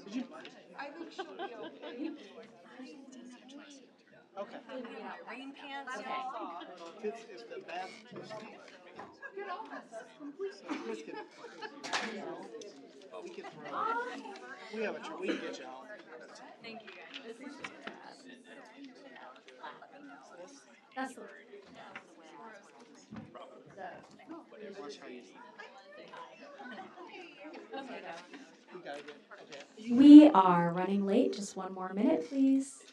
I think she'll be okay. Okay. Rain pants. Okay. If the bath You're all messed up completely. we can throw. We have we can get you out. Thank you guys. This is That's the Watch how you eat. You gotta get okay. We are running late. Just one more minute, please.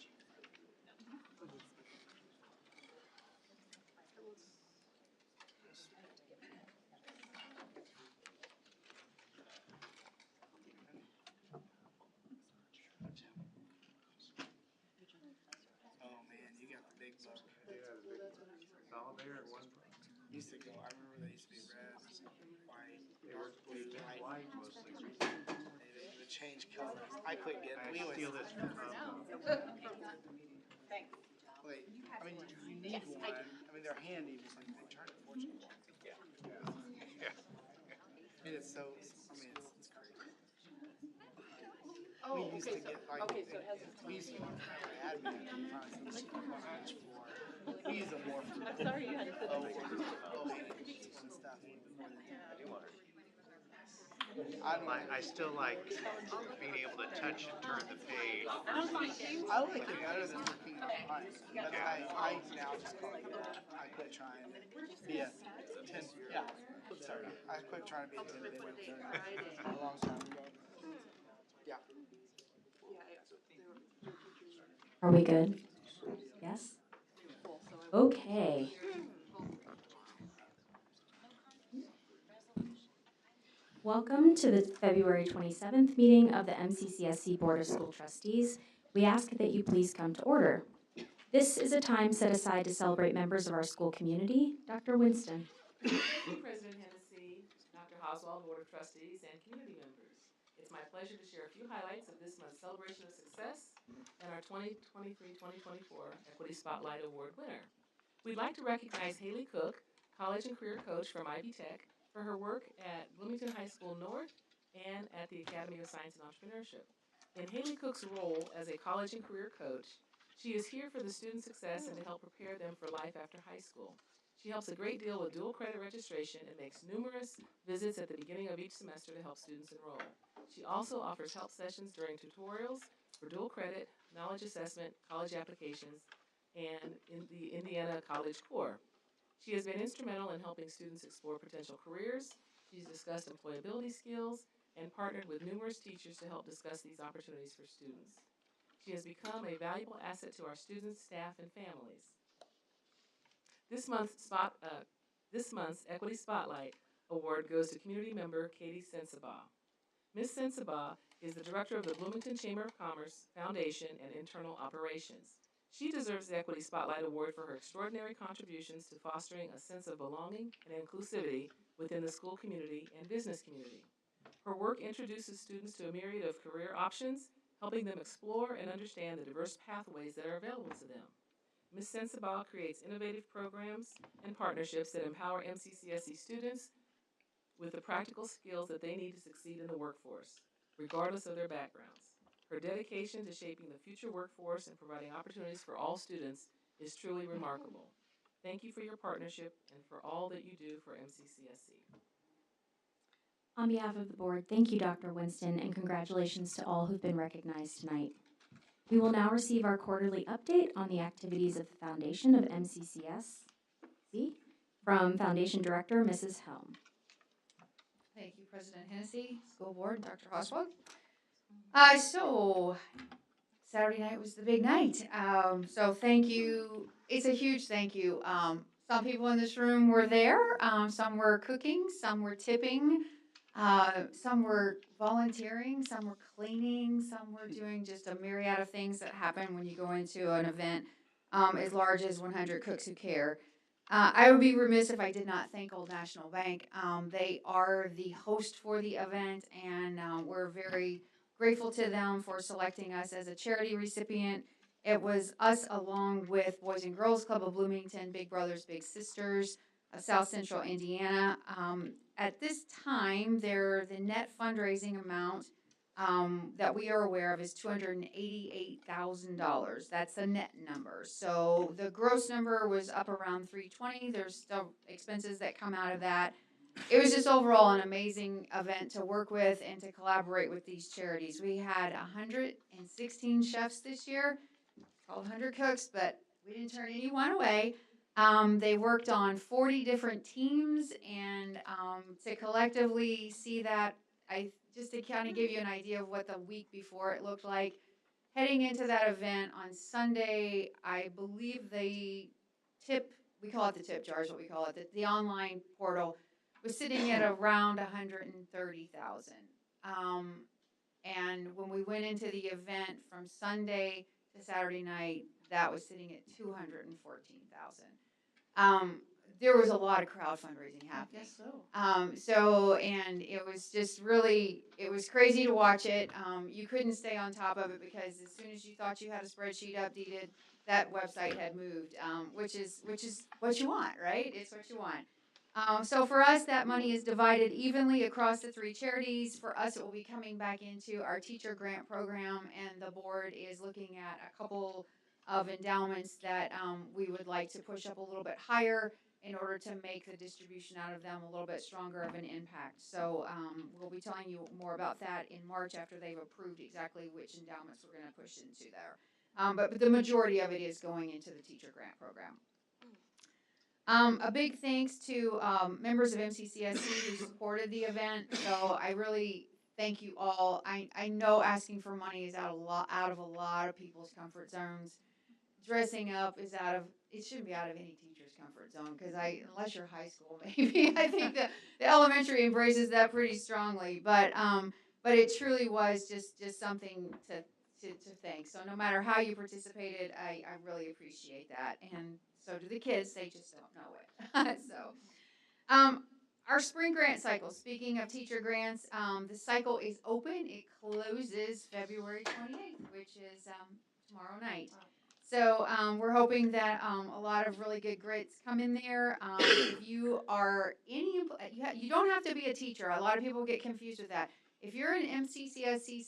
Oh man, you got the big book. It's all there in one place. Used to go. I remember they used to be red, white, dark blue, white. White mostly. They would change colors. I quit getting. I We always steal this from Wait, I mean, you need one. I mean, they're handy, just like they charge a fortune. And it's so. I mean, it's crazy. Oh, We used to get like. okay, so it has We used to get admin and find some super much for. We use them more for. I'm sorry you had to put Oh, and stuff. I still like being able to touch and turn the page. I like it better than looking online. But I now just call it. I quit trying to be a 10. Yeah. Sorry. I quit trying to be a 10 day a long time ago. Yeah. Are we good? Yes? Okay. Welcome to the February 27th meeting of the MCCSC Board of School Trustees. We ask that you please come to order. This is a time set aside to celebrate members of our school community. Dr. Winston. President Hennessy, Dr. Oswald, Board of Trustees, and community members. It's my pleasure to share a few highlights of this month's celebration of success and our 2023-2024 Equity Spotlight Award winner. We'd like to recognize Haley Cook, college and career coach from Ivy Tech, for her work at Bloomington High School North and at the Academy of Science and Entrepreneurship. In Haley Cook's role as a college and career coach, she is here for the student success and to help prepare them for life after high school. She helps a great deal with dual credit registration and makes numerous visits at the beginning of each semester to help students enroll. She also offers help sessions during tutorials for dual credit, knowledge assessment, college applications, and in the Indiana College Corps. She has been instrumental in helping students explore potential careers. She's discussed employability skills and partnered with numerous teachers to help discuss these opportunities for students. She has become a valuable asset to our students, staff, and families. This month's Equity Spotlight Award goes to community member Katie Sensabaugh. Ms. Sensabaugh is the director of the Bloomington Chamber of Commerce Foundation and Internal Operations. She deserves the Equity Spotlight Award for her extraordinary contributions to fostering a sense of belonging and inclusivity within the school community and business community. Her work introduces students to a myriad of career options, helping them explore and understand the diverse pathways that are available to them. Ms. Sensabaugh creates innovative programs and partnerships that empower MCCSC students with the practical skills that they need to succeed in the workforce, regardless of their backgrounds. Her dedication to shaping the future workforce and providing opportunities for all students is truly remarkable. Thank you for your partnership and for all that you do for MCCSC. On behalf of the board, thank you, Dr. Winston, and congratulations to all who've been recognized tonight. We will now receive our quarterly update on the activities of the Foundation of MCCSC from Foundation Director, Mrs. Helm. Thank you, President Hennessy, School Board, Dr. Oswald. So Saturday night was the big night. So thank you. It's a huge thank you. Some people in this room were there. Some were cooking. Some were tipping. Some were volunteering. Some were cleaning. Some were doing just a myriad of things that happen when you go into an event as large as 100 Cooks Who Care. I would be remiss if I did not thank Old National Bank. They are the host for the event, and we're very grateful to them for selecting us as a charity recipient. It was us along with Boys and Girls Club of Bloomington, Big Brothers Big Sisters of South Central Indiana. At this time, the net fundraising amount that we are aware of is $288,000. That's a net number. So the gross number was up around 320. There's still expenses that come out of that. It was just overall an amazing event to work with and to collaborate with these charities. We had 116 chefs this year, 1,200 cooks, but we didn't turn anyone away. They worked on 40 different teams, and to collectively see that, just to kind of give you an idea of what the week before it looked like. Heading into that event on Sunday, I believe the tip, we call it the tip jar is what we call it, the online portal was sitting at around 130,000. And when we went into the event from Sunday to Saturday night, that was sitting at 214,000. There was a lot of crowd fundraising happening. Yes, so. And it was just really, it was crazy to watch it. You couldn't stay on top of it because as soon as you thought you had a spreadsheet updated, that website had moved, which is what you want, right? It's what you want. So for us, that money is divided evenly across the 3 charities. For us, it will be coming back into our teacher grant program, and the board is looking at a couple of endowments that we would like to push up a little bit higher in order to make the distribution out of them a little bit stronger of an impact. So we'll be telling you more about that in March after they've approved exactly which endowments we're going to push into there. But the majority of it is going into the teacher grant program. A big thanks to members of MCCSC who supported the event. So I really thank you all. I know asking for money is out of a lot of people's comfort zones. Dressing up is it shouldn't be out of any teacher's comfort zone because unless you're high school, maybe I think the elementary embraces that pretty strongly. But it truly was just something to thank. So no matter how you participated, I really appreciate that, and so do the kids. They just don't know it. Our spring grant cycle. Speaking of teacher grants, the cycle is open. It closes February 28th, which is tomorrow night. So we're hoping that a lot of really good grants come in there. If you are you don't have to be a teacher. A lot of people get confused with that. If you're an MCCSC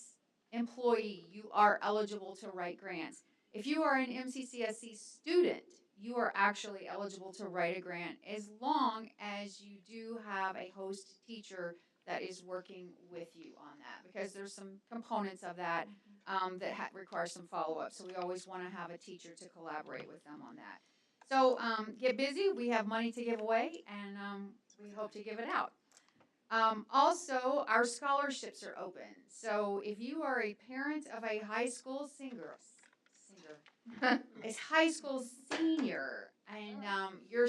employee, you are eligible to write grants. If you are an MCCSC student, you are actually eligible to write a grant as long as you do have a host teacher that is working with you on that, because there's some components of that that require some follow-up. So we always want to have a teacher to collaborate with them on that. So get busy. We have money to give away, and we hope to give it out. Also, our scholarships are open. So if you are a parent of a high school a high school senior, and your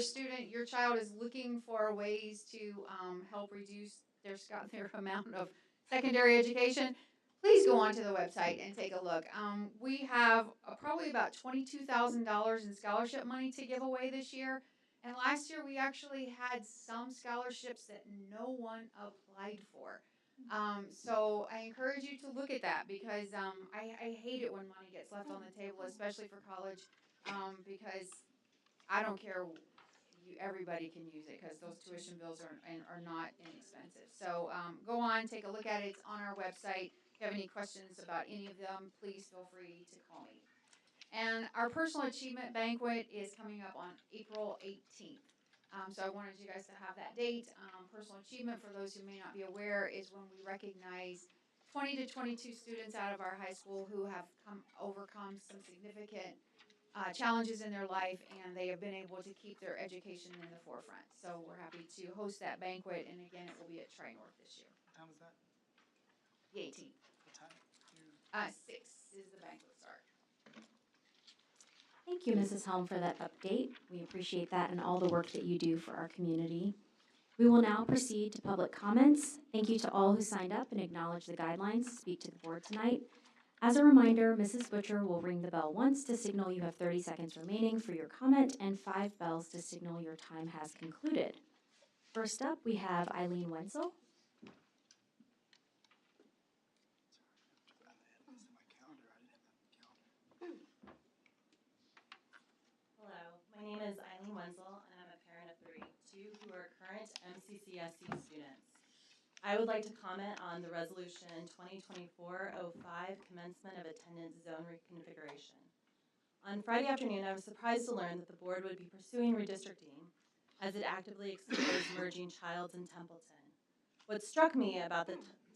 child is looking for ways to help reduce their amount of secondary education, please go onto the website and take a look. We have probably about $22,000 in scholarship money to give away this year. And last year we actually had some scholarships that no one applied for. So I encourage you to look at that, because I hate it when money gets left on the table, especially for college, because I don't care. Everybody can use it because those tuition bills are not inexpensive. So go on, take a look at it. It's on our website. If you have any questions about any of them, please feel free to call me. And our personal achievement banquet is coming up on April 18th. So I wanted you guys to have that date. Personal achievement, for those who may not be aware, is when we recognize 20 to 22 students out of our high school who have overcome some significant challenges in their life, and they have been able to keep their education in the forefront. So we're happy to host that banquet, and again, it will be at Tri-North this year. What time is that? The 18th. What time? 6 is the banquet start. Thank you, Mrs. Helm, for that update. We appreciate that and all the work that you do for our community. We will now proceed to public comments. Thank you to all who signed up and acknowledged the guidelines to speak to the board tonight. As a reminder, Mrs. Butcher will ring the bell once to signal you have 30 seconds remaining for your comment, and 5 bells to signal your time has concluded. First up, we have Eileen Wensel. Hello, my name is Eileen Wensel, and I'm a parent of 2 who are current MCCSC students. I would like to comment on the resolution 2024-05, commencement of attendance zone reconfiguration. On Friday afternoon, I was surprised to learn that the board would be pursuing redistricting as it actively explores merging Childs and Templeton. What struck me about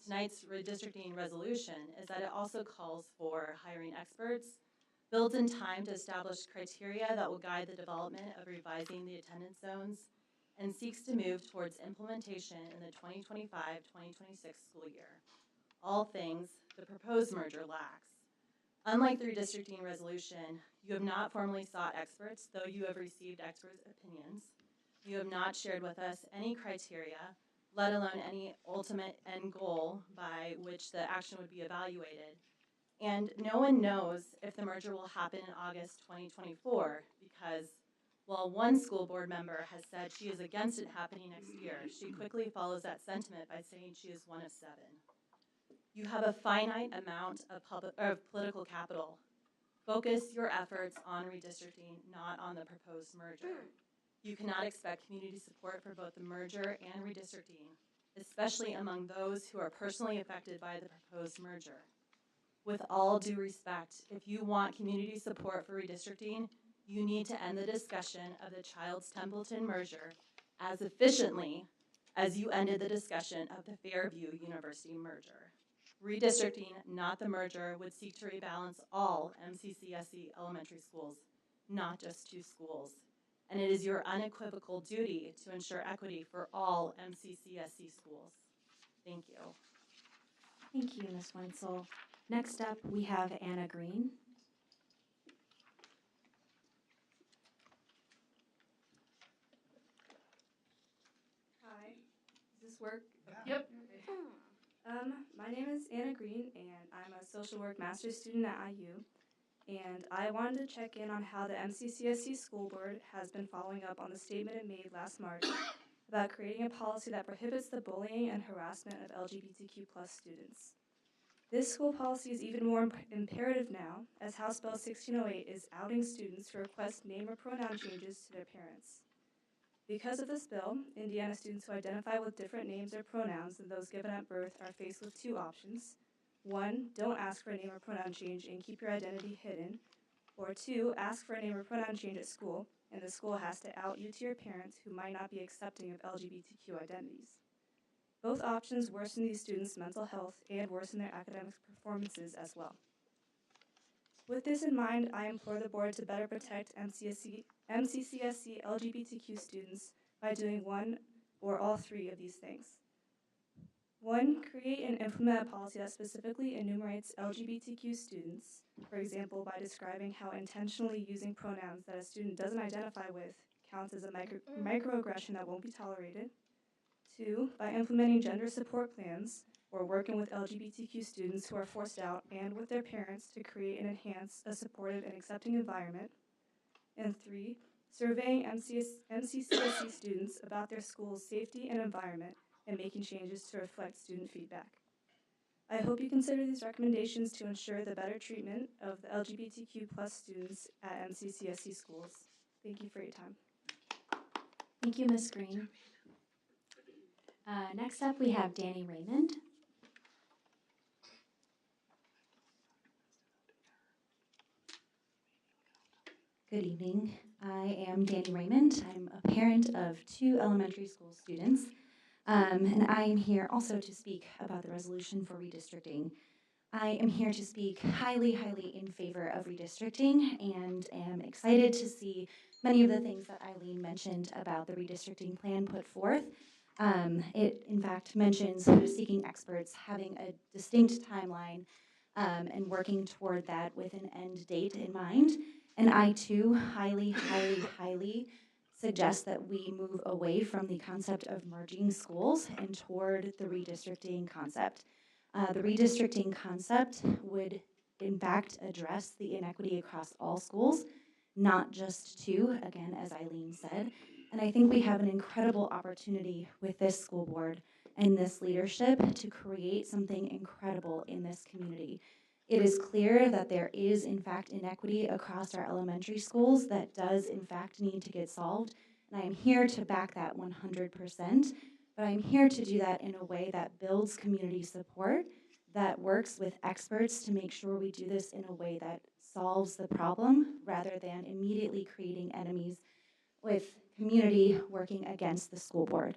tonight's redistricting resolution is that it also calls for hiring experts, builds in time to establish criteria that will guide the development of revising the attendance zones, and seeks to move towards implementation in the 2025-2026 school year. All things the proposed merger lacks. Unlike the redistricting resolution, you have not formally sought experts, though you have received expert opinions. You have not shared with us any criteria, let alone any ultimate end goal by which the action would be evaluated. And no one knows if the merger will happen in August 2024 because while one school board member has said she is against it happening next year, she quickly follows that sentiment by saying she is one of 7. You have a finite amount of political capital. Focus your efforts on redistricting, not on the proposed merger. You cannot expect community support for both the merger and redistricting, especially among those who are personally affected by the proposed merger. With all due respect, if you want community support for redistricting, you need to end the discussion of the Childs-Templeton merger as efficiently as you ended the discussion of the Fairview University merger. Redistricting, not the merger, would seek to rebalance all MCCSC elementary schools, not just 2 schools. And it is your unequivocal duty to ensure equity for all MCCSC schools. Thank you. Thank you, Ms. Wensel. Next up, we have Anna Green. Hi, does this work? Yep. My name is Anna Green, and I'm a social work master's student at IU. And I wanted to check in on how the MCCSC School Board has been following up on the statement it made last March about creating a policy that prohibits the bullying and harassment of LGBTQ+ students. This school policy is even more imperative now, as House Bill 1608 is outing students who request name or pronoun changes to their parents. Because of this bill, Indiana students who identify with different names or pronouns than those given at birth are faced with 2 options. 1, don't ask for a name or pronoun change and keep your identity hidden. Or 2, ask for a name or pronoun change at school, and the school has to out you to your parents who might not be accepting of LGBTQ identities. Both options worsen these students' mental health and worsen their academic performances as well. With this in mind, I implore the board to better protect MCCSC LGBTQ students by doing one or all 3 of these things. 1, create and implement a policy that specifically enumerates LGBTQ students, for example, by describing how intentionally using pronouns that a student doesn't identify with counts as a microaggression that won't be tolerated. 2, by implementing gender support plans or working with LGBTQ students who are forced out and with their parents to create and enhance a supportive and accepting environment. And 3, surveying MCCSC students about their school's safety and environment and making changes to reflect student feedback. I hope you consider these recommendations to ensure the better treatment of the LGBTQ+ students at MCCSC schools. Thank you for your time. Thank you, Ms. Green. Next up, we have Danny Raymond. Good evening. I am Danny Raymond. I'm a parent of 2 elementary school students, and I am here also to speak about the resolution for redistricting. I am here to speak highly in favor of redistricting and am excited to see many of the things that Eileen mentioned about the redistricting plan put forth. It, in fact, mentions seeking experts, having a distinct timeline, and working toward that with an end date in mind. And I, too, highly suggest that we move away from the concept of merging schools and toward the redistricting concept. The redistricting concept would, in fact, address the inequity across all schools, not just 2, again, as Eileen said. And I think we have an incredible opportunity with this school board and this leadership to create something incredible in this community. It is clear that there is, in fact, inequity across our elementary schools that does, in fact, need to get solved. And I am here to back that 100%. but I'm here to do that in a way that builds community support, that works with experts to make sure we do this in a way that solves the problem rather than immediately creating enemies with community working against the school board.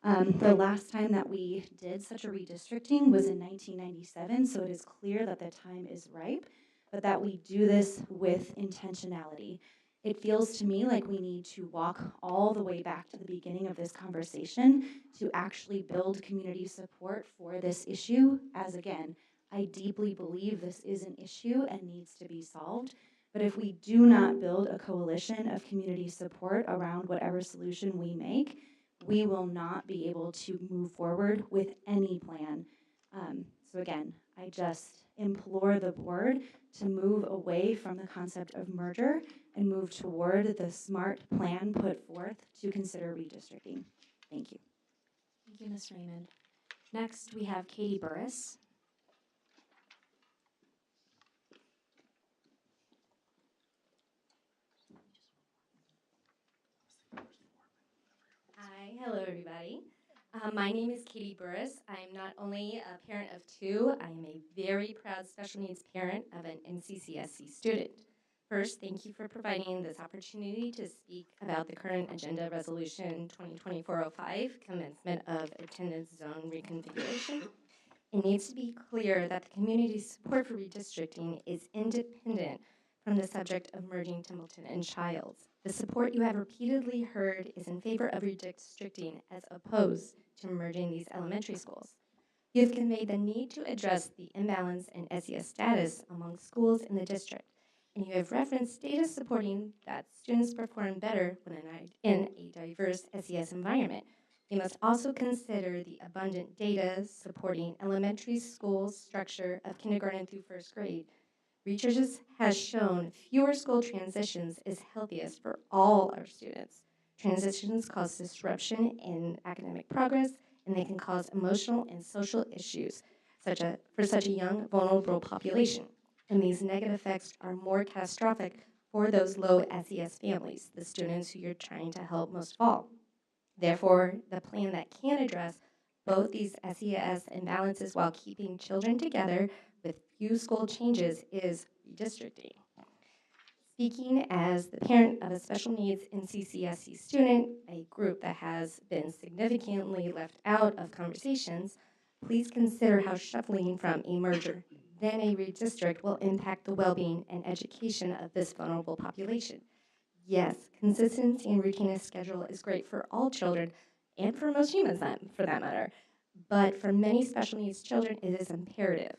The last time that we did such a redistricting was in 1997, so it is clear that the time is ripe, but that we do this with intentionality. It feels to me like we need to walk all the way back to the beginning of this conversation to actually build community support for this issue, as again, I deeply believe this is an issue and needs to be solved. But if we do not build a coalition of community support around whatever solution we make, we will not be able to move forward with any plan. So again, I just implore the board to move away from the concept of merger and move toward the smart plan put forth to consider redistricting. Thank you. Thank you, Ms. Raymond. Next, we have Katie Buris. Hi, hello everybody. My name is Katie Buris. I'm not only a parent of two, I am a very proud special needs parent of an MCCSC student. First, thank you for providing this opportunity to speak about the current agenda resolution 2024-05, commencement of attendance zone reconfiguration. It needs to be clear that the community support for redistricting is independent from the subject of merging Templeton and Childs. The support you have repeatedly heard is in favor of redistricting as opposed to merging these elementary schools. You have conveyed the need to address the imbalance in SES status among schools in the district, and you have referenced data supporting that students perform better when in a diverse SES environment. You must also consider the abundant data supporting elementary school structure of kindergarten through first grade. Research has shown fewer school transitions is healthiest for all our students. Transitions cause disruption in academic progress, and they can cause emotional and social issues for such a young, vulnerable population. And these negative effects are more catastrophic for those low SES families, the students who you're trying to help most of all. Therefore, the plan that can address both these SES imbalances while keeping children together with few school changes is redistricting. Speaking as the parent of a special needs MCCSC student, a group that has been significantly left out of conversations, please consider how shuffling from a merger, then a redistrict will impact the well-being and education of this vulnerable population. Yes, consistency and routine of schedule is great for all children and for most humans for that matter. But for many special needs children, it is imperative.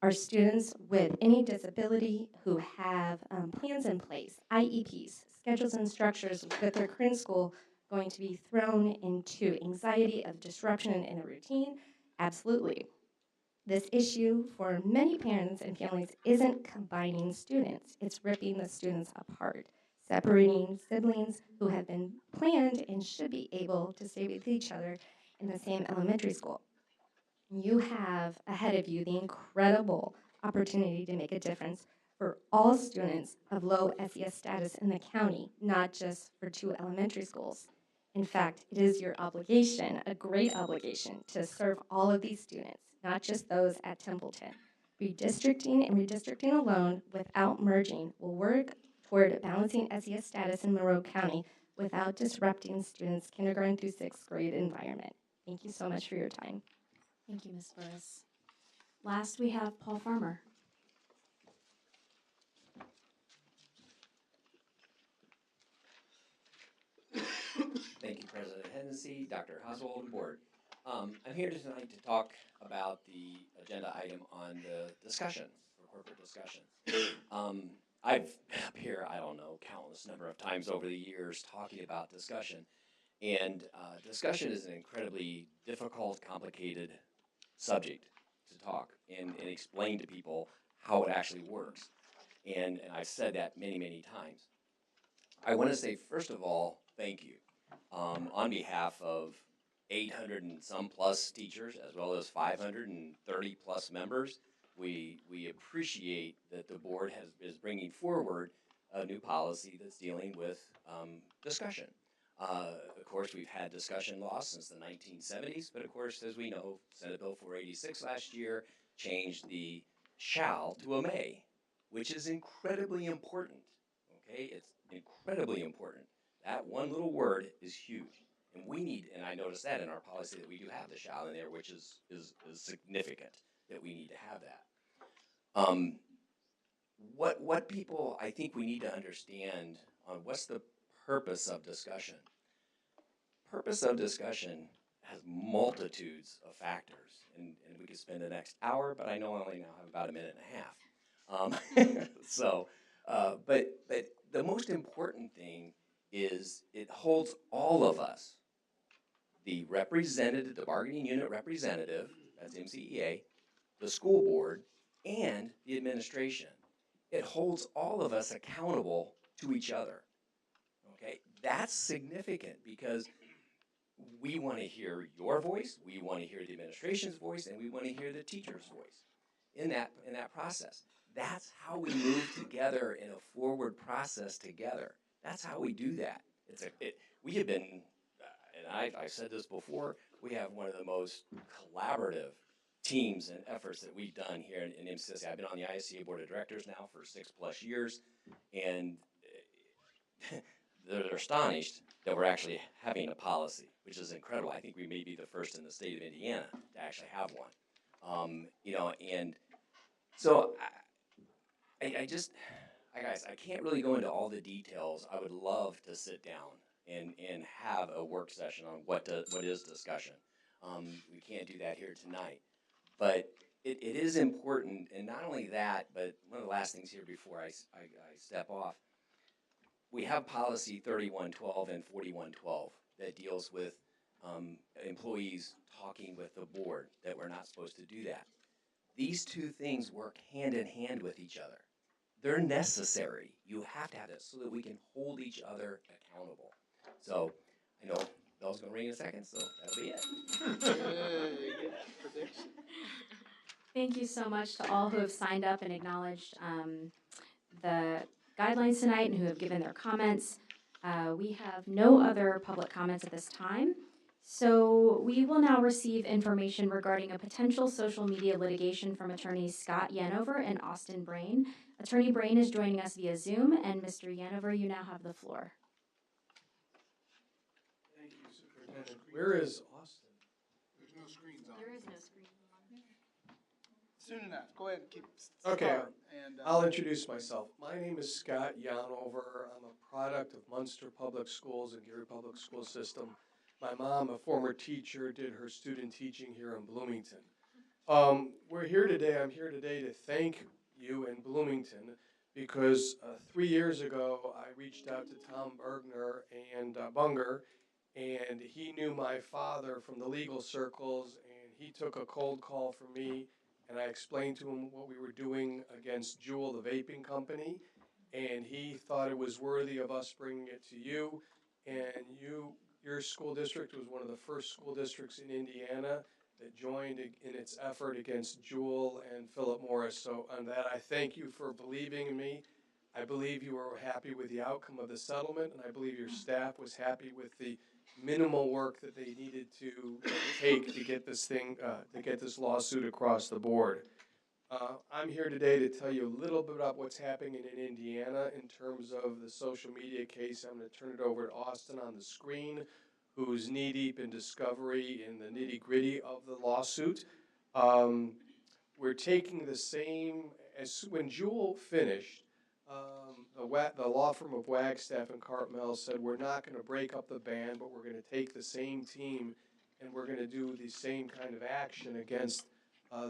Our students with any disability who have plans in place, IEPs, schedules and structures with their current school going to be thrown into anxiety of disruption in a routine? Absolutely. This issue for many parents and families isn't combining students, it's ripping the students apart, separating siblings who have been planned and should be able to stay with each other in the same elementary school. You have ahead of you the incredible opportunity to make a difference for all students of low SES status in the county, not just for two elementary schools. In fact, it is your obligation, a great obligation, to serve all of these students, not just those at Templeton. Redistricting and redistricting alone without merging will work toward balancing SES status in Monroe County without disrupting students' kindergarten through sixth grade environment. Thank you so much for your time. Thank you, Ms. Buris. Last, we have Paul Farmer. Thank you, President Hennessy, Dr. Oswald, and Board. I'm here tonight to talk about the agenda item on the discussion, for corporate discussion. I've been up here, I don't know, countless number of times over the years talking about discussion. And discussion is an incredibly difficult, complicated subject to talk and explain to people how it actually works. And I've said that many, many times. I want to say, first of all, thank you. On behalf of 800 and some plus teachers, as well as 530 plus members, we appreciate that the board is bringing forward a new policy that's dealing with discussion. Of course, we've had discussion laws since the 1970s, but of course, as we know, Senate Bill 486 last year changed the shall to a may, which is incredibly important, okay? It's incredibly important. That one little word is huge. And we need, and I noticed that in our policy that we do have the shall in there, which is significant that we need to have that. What people, I think we need to understand on what's the purpose of discussion. Purpose of discussion has multitudes of factors, and we could spend the next hour, but I know I only now have about a minute and a half. But the most important thing is it holds all of us, the representative, the bargaining unit representative, that's MCEA, the school board, and the administration. It holds all of us accountable to each other, okay? That's significant because we want to hear your voice, we want to hear the administration's voice, and we want to hear the teacher's voice in that process. That's how we move together in a forward process together. That's how we do that. We have been, and I've said this before, we have one of the most collaborative teams and efforts that we've done here in MCCSC. I've been on the ISCA Board of Directors now for 6+ years, and they're astonished that we're actually having a policy, which is incredible. I think we may be the first in the state of Indiana to actually have one. And so guys, I can't really go into all the details. I would love to sit down and have a work session on what is discussion. We can't do that here tonight, but it is important, and not only that, but one of the last things here before I step off, we have policy 3112 and 4112 that deals with employees talking with the board, that we're not supposed to do that. These two things work hand in hand with each other. They're necessary. You have to have that so that we can hold each other accountable. So I know bell's gonna ring in a second, so that'll be it. Thank you so much to all who have signed up and acknowledged the guidelines tonight and who have given their comments. We have no other public comments at this time. So we will now receive information regarding a potential social media litigation from attorneys Scott Yanover and Austin Brain. Attorney Brain is joining us via Zoom, and Mr. Yanover, you now have the floor. Thank you, Superintendent. Where is Austin? There's no screens on. There is no screen. Soon enough. Go ahead and keep. Okay, And I'll introduce myself. My name is Scott Yanover. I'm a product of Munster Public Schools and Gary Public School System. My mom, a former teacher, did her student teaching here in Bloomington. We're here today, I'm here today to thank you in Bloomington because 3 years ago I reached out to Tom Bergner and Bunger, and he knew my father from the legal circles, and he took a cold call from me, and I explained to him what we were doing against Juul, the vaping company, and he thought it was worthy of us bringing it to you, and your school district was one of the first school districts in Indiana that joined in its effort against Juul and Philip Morris. So on that, I thank you for believing in me. I believe you were happy with the outcome of the settlement, and I believe your staff was happy with the minimal work that they needed to take to get this thing, to get this lawsuit across the board. I'm here today to tell you a little bit about what's happening in Indiana in terms of the social media case. I'm going to turn it over to Austin on the screen, who's knee-deep in discovery in the nitty-gritty of the lawsuit. We're taking the same, as when Juul finished, the law firm of Wagstaff and Cartmel said, we're not going to break up the band, but we're going to take the same team and we're going to do the same kind of action against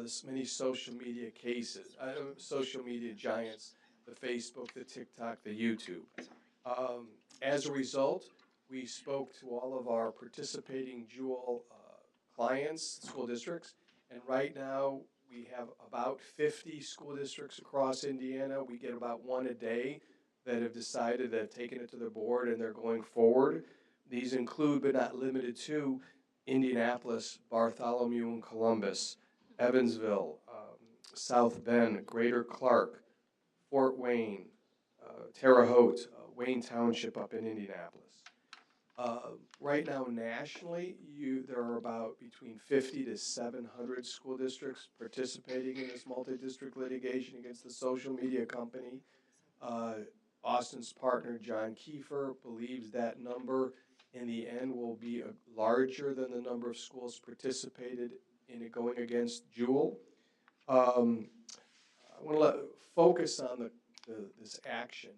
this many social media cases, social media giants, the Facebook, the TikTok, the YouTube. As a result, we spoke to all of our participating Juul clients, school districts, and right now we have about 50 school districts across Indiana. We get about one a day that have decided, that have taken it to their board and they're going forward. These include, but not limited to, Indianapolis, Bartholomew and Columbus, Evansville, South Bend, Greater Clark, Fort Wayne, Terre Haute, Wayne Township up in Indianapolis. Right now, nationally, there are about between 50 to 700 school districts participating in this multi-district litigation against the social media company. Austin's partner, John Kiefer, believes that number in the end will be larger than the number of schools participated in it going against Juul. I want to focus on this action.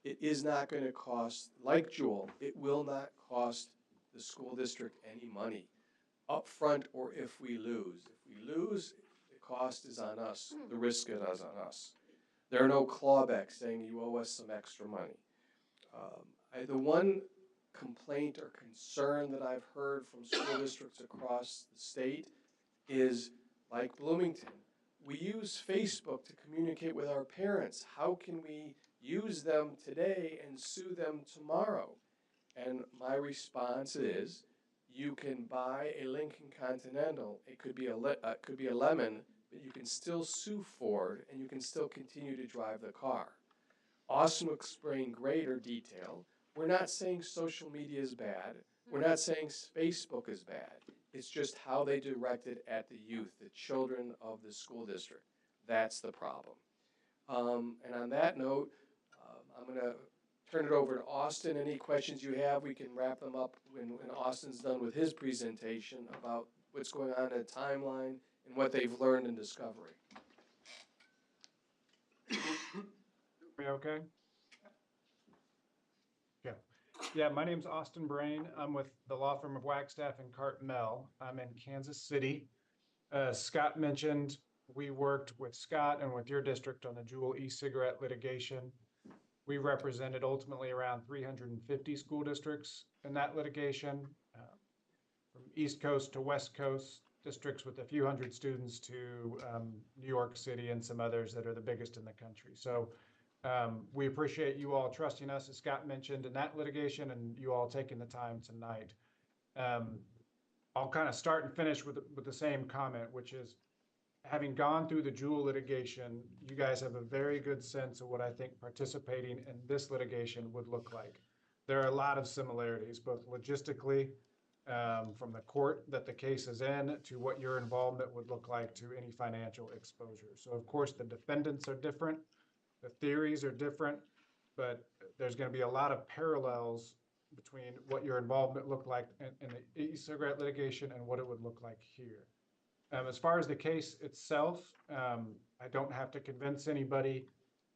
It is not going to cost, like Juul, it will not cost the school district any money up front or if we lose. If we lose, the cost is on us, the risk is on us. There are no clawbacks saying you owe us some extra money. The one complaint or concern that I've heard from school districts across the state is, like Bloomington, we use Facebook to communicate with our parents. How can we use them today and sue them tomorrow? And my response is, you can buy a Lincoln Continental. It could be a Lemon, but you can still sue Ford, and you can still continue to drive the car. Austin will explain in greater detail. We're not saying social media is bad. We're not saying Facebook is bad. It's just how they direct it at the youth, the children of the school district. That's the problem. And on that note, I'm going to turn it over to Austin. Any questions you have, we can wrap them up when Austin's done with his presentation about what's going on in the timeline and what they've learned in discovery. Me okay? Yeah. Yeah, my name's Austin Brain. I'm with the law firm of Wagstaff and Cartmel. I'm in Kansas City. Scott mentioned we worked with Scott and with your district on the Juul e-cigarette litigation. We represented ultimately around 350 school districts in that litigation, from East Coast to West Coast, districts with a few hundred students to New York City and some others that are the biggest in the country. So we appreciate you all trusting us, as Scott mentioned, in that litigation, and you all taking the time tonight. I'll kind of start and finish with the same comment, which is, having gone through the Juul litigation, you guys have a very good sense of what I think participating in this litigation would look like. There are a lot of similarities, both logistically, from the court that the case is in, to what your involvement would look like to any financial exposure. So of course the defendants are different, the theories are different, but there's going to be a lot of parallels between what your involvement looked like in the e-cigarette litigation and what it would look like here. As far as the case itself, I don't have to convince anybody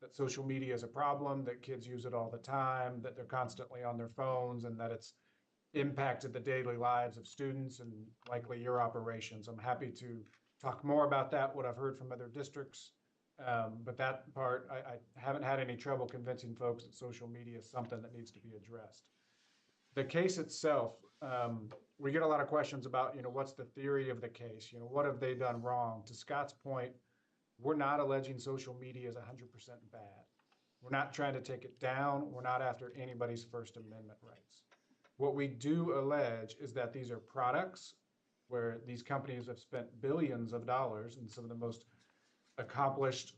that social media is a problem, that kids use it all the time, that they're constantly on their phones, and that it's impacted the daily lives of students and likely your operations. I'm happy to talk more about that, what I've heard from other districts. But that part, I haven't had any trouble convincing folks that social media is something that needs to be addressed. The case itself, we get a lot of questions about, what's the theory of the case? What have they done wrong? To Scott's point, we're not alleging social media is 100% bad. We're not trying to take it down. We're not after anybody's First Amendment rights. What we do allege is that these are products where these companies have spent billions of dollars, and some of the most accomplished,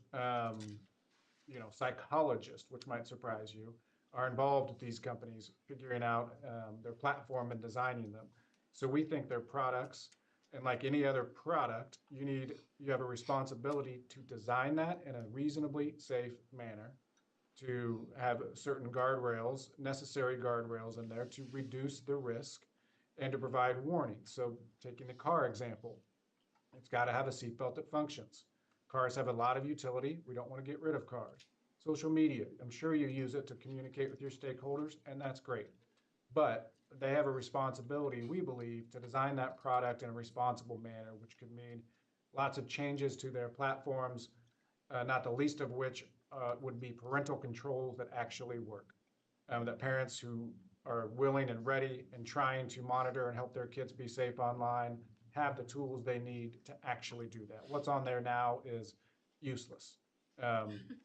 psychologists, which might surprise you, are involved with these companies figuring out their platform and designing them. So we think they're products, and like any other product, you have a responsibility to design that in a reasonably safe manner, to have certain guardrails, necessary guardrails in there to reduce the risk and to provide warnings. So taking the car example, it's got to have a seatbelt that functions. Cars have a lot of utility. We don't want to get rid of cars. Social media, I'm sure you use it to communicate with your stakeholders, and that's great. But they have a responsibility, we believe, to design that product in a responsible manner, which could mean lots of changes to their platforms, not the least of which would be parental controls that actually work. That parents who are willing and ready and trying to monitor and help their kids be safe online have the tools they need to actually do that. What's on there now is useless.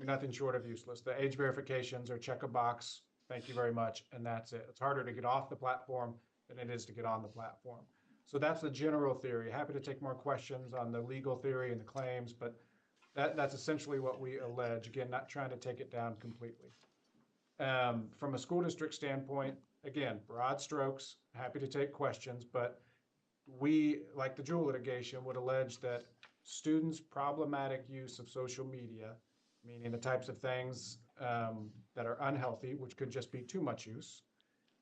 Nothing short of useless. The age verifications are check a box, thank you very much, and that's it. It's harder to get off the platform than it is to get on the platform. So that's the general theory. Happy to take more questions on the legal theory and the claims, but that's essentially what we allege. Again, not trying to take it down completely. From a school district standpoint, again, broad strokes, happy to take questions, but we, like the Jewel litigation, would allege that students' problematic use of social media, meaning the types of things that are unhealthy, which could just be too much use,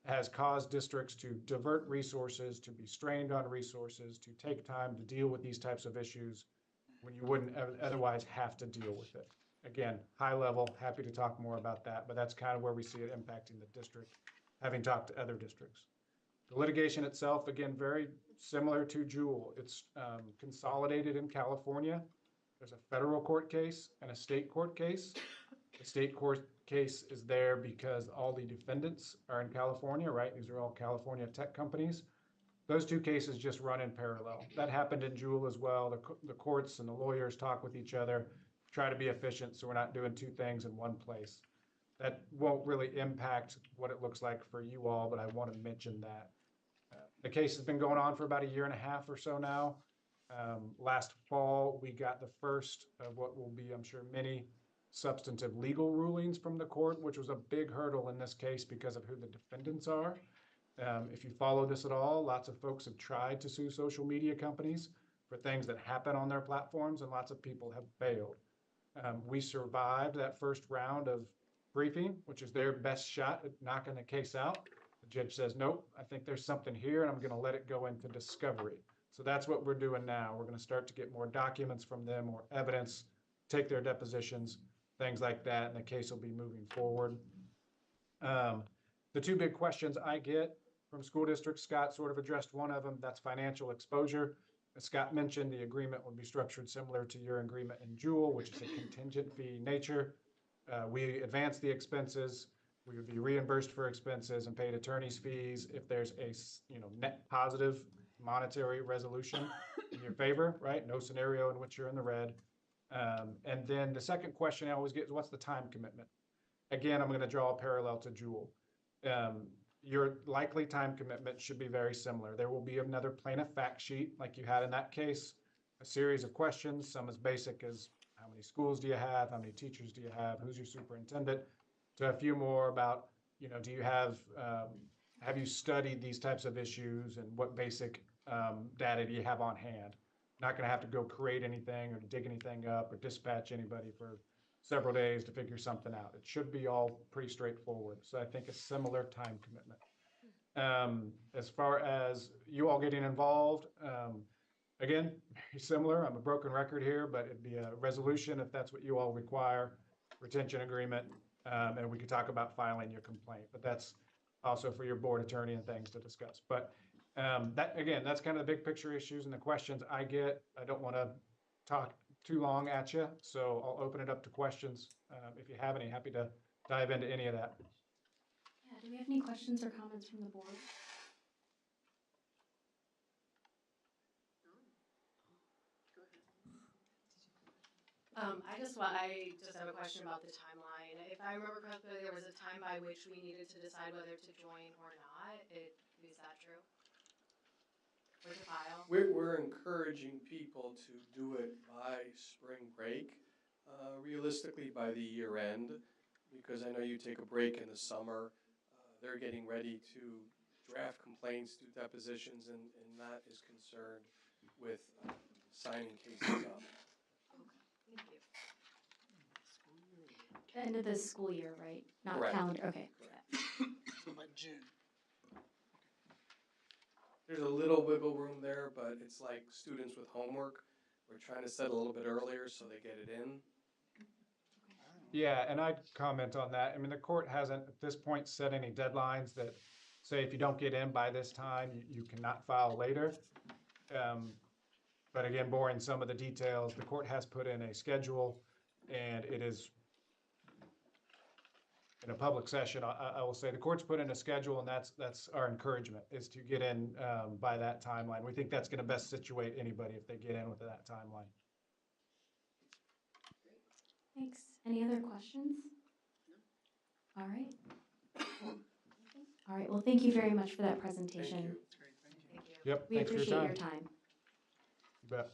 has caused districts to divert resources, to be strained on resources, to take time to deal with these types of issues when you wouldn't otherwise have to deal with it. Again, high level, happy to talk more about that, but that's kind of where we see it impacting the district, having talked to other districts. The litigation itself, again, very similar to Jewel. It's consolidated in California. There's a federal court case and a state court case. The state court case is there because all the defendants are in California, right? These are all California tech companies. Those two cases just run in parallel. That happened in Jewel as well. The courts and the lawyers talk with each other, try to be efficient so we're not doing two things in one place. That won't really impact what it looks like for you all, but I want to mention that. The case has been going on for about 1.5 years or so now. Last fall, we got the first of what will be, I'm sure, many substantive legal rulings from the court, which was a big hurdle in this case because of who the defendants are. If you follow this at all, lots of folks have tried to sue social media companies for things that happen on their platforms, and lots of people have failed. We survived that first round of briefing, which is their best shot at knocking the case out. The judge says, nope, I think there's something here, and I'm going to let it go into discovery. So that's what we're doing now. We're going to start to get more documents from them, more evidence, take their depositions, things like that, and the case will be moving forward. The two big questions I get from school districts, Scott sort of addressed one of them, that's financial exposure. As Scott mentioned, the agreement would be structured similar to your agreement in Jewel, which is a contingent fee nature. We advance the expenses. We would be reimbursed for expenses and paid attorney's fees if there's a net positive monetary resolution in your favor, right? No scenario in which you're in the red. And then the second question I always get is, what's the time commitment? Again, I'm going to draw a parallel to Jewel. Your likely time commitment should be very similar. There will be another plaintiff fact sheet like you had in that case, a series of questions, some as basic as how many schools do you have, how many teachers do you have, who's your superintendent, to a few more about, do you have you studied these types of issues and what basic data do you have on hand? Not going to have to go create anything or dig anything up or dispatch anybody for several days to figure something out. It should be all pretty straightforward. So I think a similar time commitment. As far as you all getting involved, again, very similar. I'm a broken record here, but it'd be a resolution if that's what you all require, retention agreement, and we could talk about filing your complaint. But that's also for your board attorney and things to discuss. But that's kind of the big picture issues and the questions I get. I don't want to talk too long at you, so I'll open it up to questions. If you have any, happy to dive into any of that. Yeah, do we have any questions or comments from the board? I just have a question about the timeline. If I remember correctly, there was a time by which we needed to decide whether to join or not. Is that true? Or to file? We're encouraging people to do it by spring break, realistically by the year end, because I know you take a break in the summer. They're getting ready to draft complaints, do depositions, and not as concerned with signing cases up. Thank you. End of the school year, right? Not Correct. calendar, okay. So by June. There's a little wiggle room there, but it's like students with homework. We're trying to set a little bit earlier so they get it in. Yeah, and I'd comment on that. I mean, the court hasn't at this point set any deadlines that say if you don't get in by this time, you cannot file later. But again, boring some of the details, the court has put in a schedule, and it is in a public session. I will say the court's put in a schedule, and that's our encouragement, is to get in by that timeline. We think that's going to best situate anybody if they get in with that timeline. Thanks. Any other questions? All right. All right, well, thank you very much for that presentation. Thank you. Thank you. Yep, We thanks for your appreciate time. your time. You bet.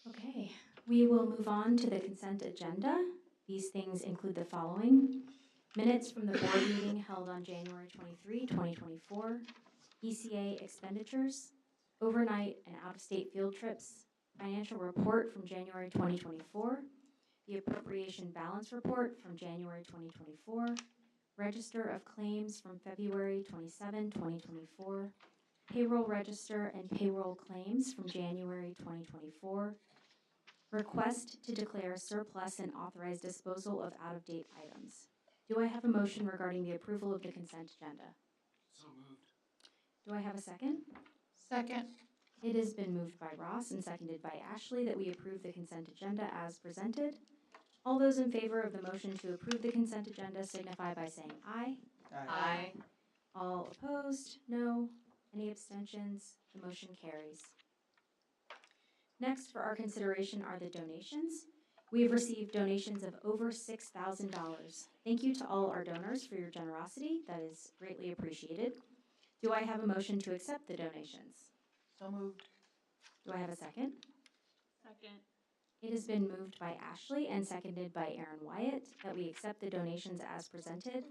Okay, we will move on to the consent agenda. These things include the following: Minutes from the board meeting held on January 23, 2024, ECA expenditures, overnight and out-of-state field trips, financial report from January 2024, the appropriation balance report from January 2024, register of claims from February 27, 2024, payroll register and payroll claims from January 2024, request to declare surplus and authorize disposal of out-of-date items. Do I have a motion regarding the approval of the consent agenda? So moved. Do I have a second? Second. It has been moved by Ross and seconded by Ashley that we approve the consent agenda as presented. All those in favor of the motion to approve the consent agenda signify by saying aye. Aye. All opposed, no. Any abstentions? The motion carries. Next for our consideration are the donations. We have received donations of over $6,000. Thank you to all our donors for your generosity. That is greatly appreciated. Do I have a motion to accept the donations? So moved. Do I have a second? Second. It has been moved by Ashley and seconded by Aaron Wyatt that we accept the donations as presented.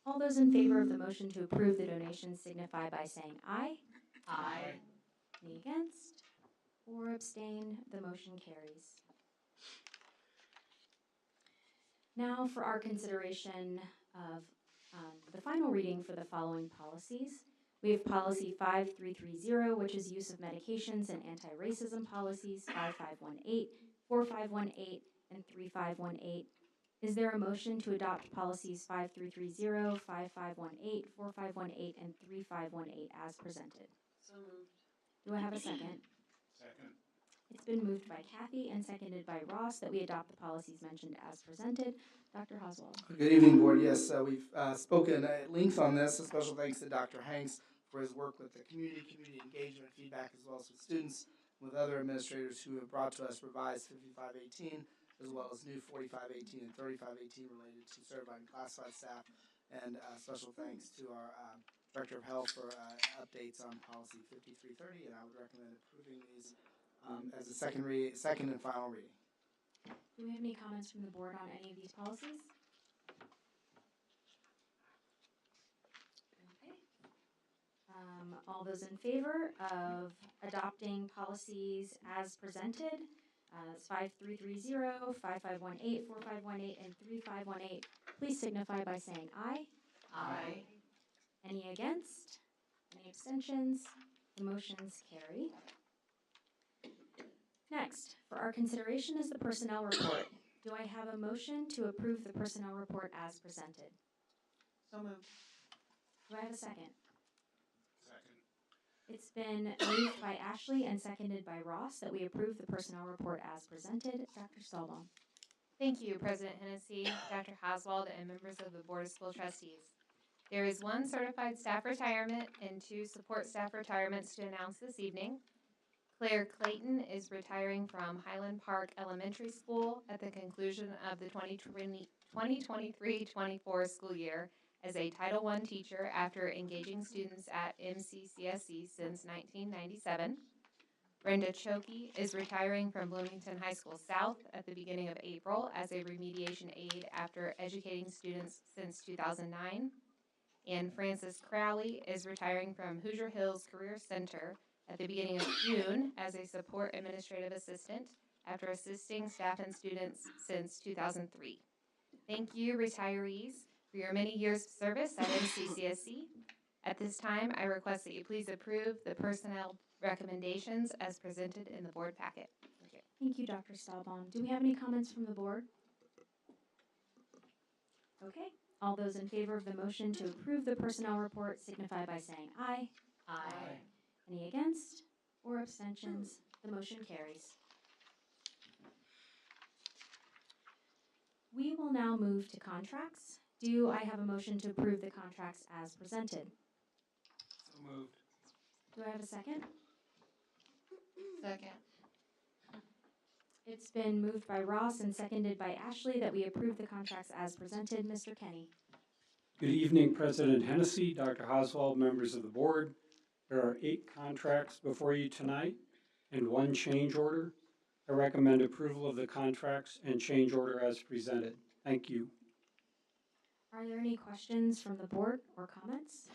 All those in favor of the motion to approve the donations signify by saying aye. Aye. Any against or abstain? The motion carries. Now for our consideration of the final reading for the following policies. We have policy 5330, which is use of medications and anti-racism policies, 5518, 4518, and 3518. Is there a motion to adopt policies 5330, 5518, 4518, and 3518 as presented? So moved. Do I have a second? Second. It's been moved by Kathy and seconded by Ross that we adopt the policies mentioned as presented. Dr. Oswald. Good evening, Board. Yes, we've spoken at length on this. A special thanks to Dr. Hanks for his work with the community engagement feedback, as well as with students, with other administrators who have brought to us revised 5518, as well as new 4518 and 3518 related to certified and classified staff. And special thanks to our Director of Health for updates on policy 5330, and I would recommend approving these as a second and final reading. Do we have any comments from the board on any of these policies? Okay. All those in favor of adopting policies as presented, it's 5330, 5518, 4518, and 3518, please signify by saying aye. Aye. Any against? Any abstentions? The motions carry. Next, for our consideration is the personnel report. Do I have a motion to approve the personnel report as presented? So moved. Do I have a second? Second. It's been moved by Ashley and seconded by Ross that we approve the personnel report as presented. Dr. Stahlbaum. Thank you, President Hennessy, Dr. Oswald, and members of the Board of School Trustees. There is one certified staff retirement and 2 support staff retirements to announce this evening. Claire Clayton is retiring from Highland Park Elementary School at the conclusion of the 2023-24 school year as a Title I teacher after engaging students at MCCSC since 1997. Brenda Chokey is retiring from Bloomington High School South at the beginning of April as a remediation aide after educating students since 2009. And Frances Crowley is retiring from Hoosier Hills Career Center at the beginning of June as a support administrative assistant after assisting staff and students since 2003. Thank you, retirees, for your many years of service at MCCSC. At this time, I request that you please approve the personnel recommendations as presented in the board packet. Thank you. Thank you, Dr. Stahlbaum. Do we have any comments from the board? Okay. All those in favor of the motion to approve the personnel report signify by saying aye. Aye. Any against or abstentions? The motion carries. We will now move to contracts. Do I have a motion to approve the contracts as presented? So moved. Do I have a second? Second. It's been moved by Ross and seconded by Ashley that we approve the contracts as presented. Mr. Kenny. Good evening, President Hennessy, Dr. Oswald, members of the board. There are 8 contracts before you tonight and 1 change order. I recommend approval of the contracts and change order as presented. Thank you. Are there any questions from the board or comments?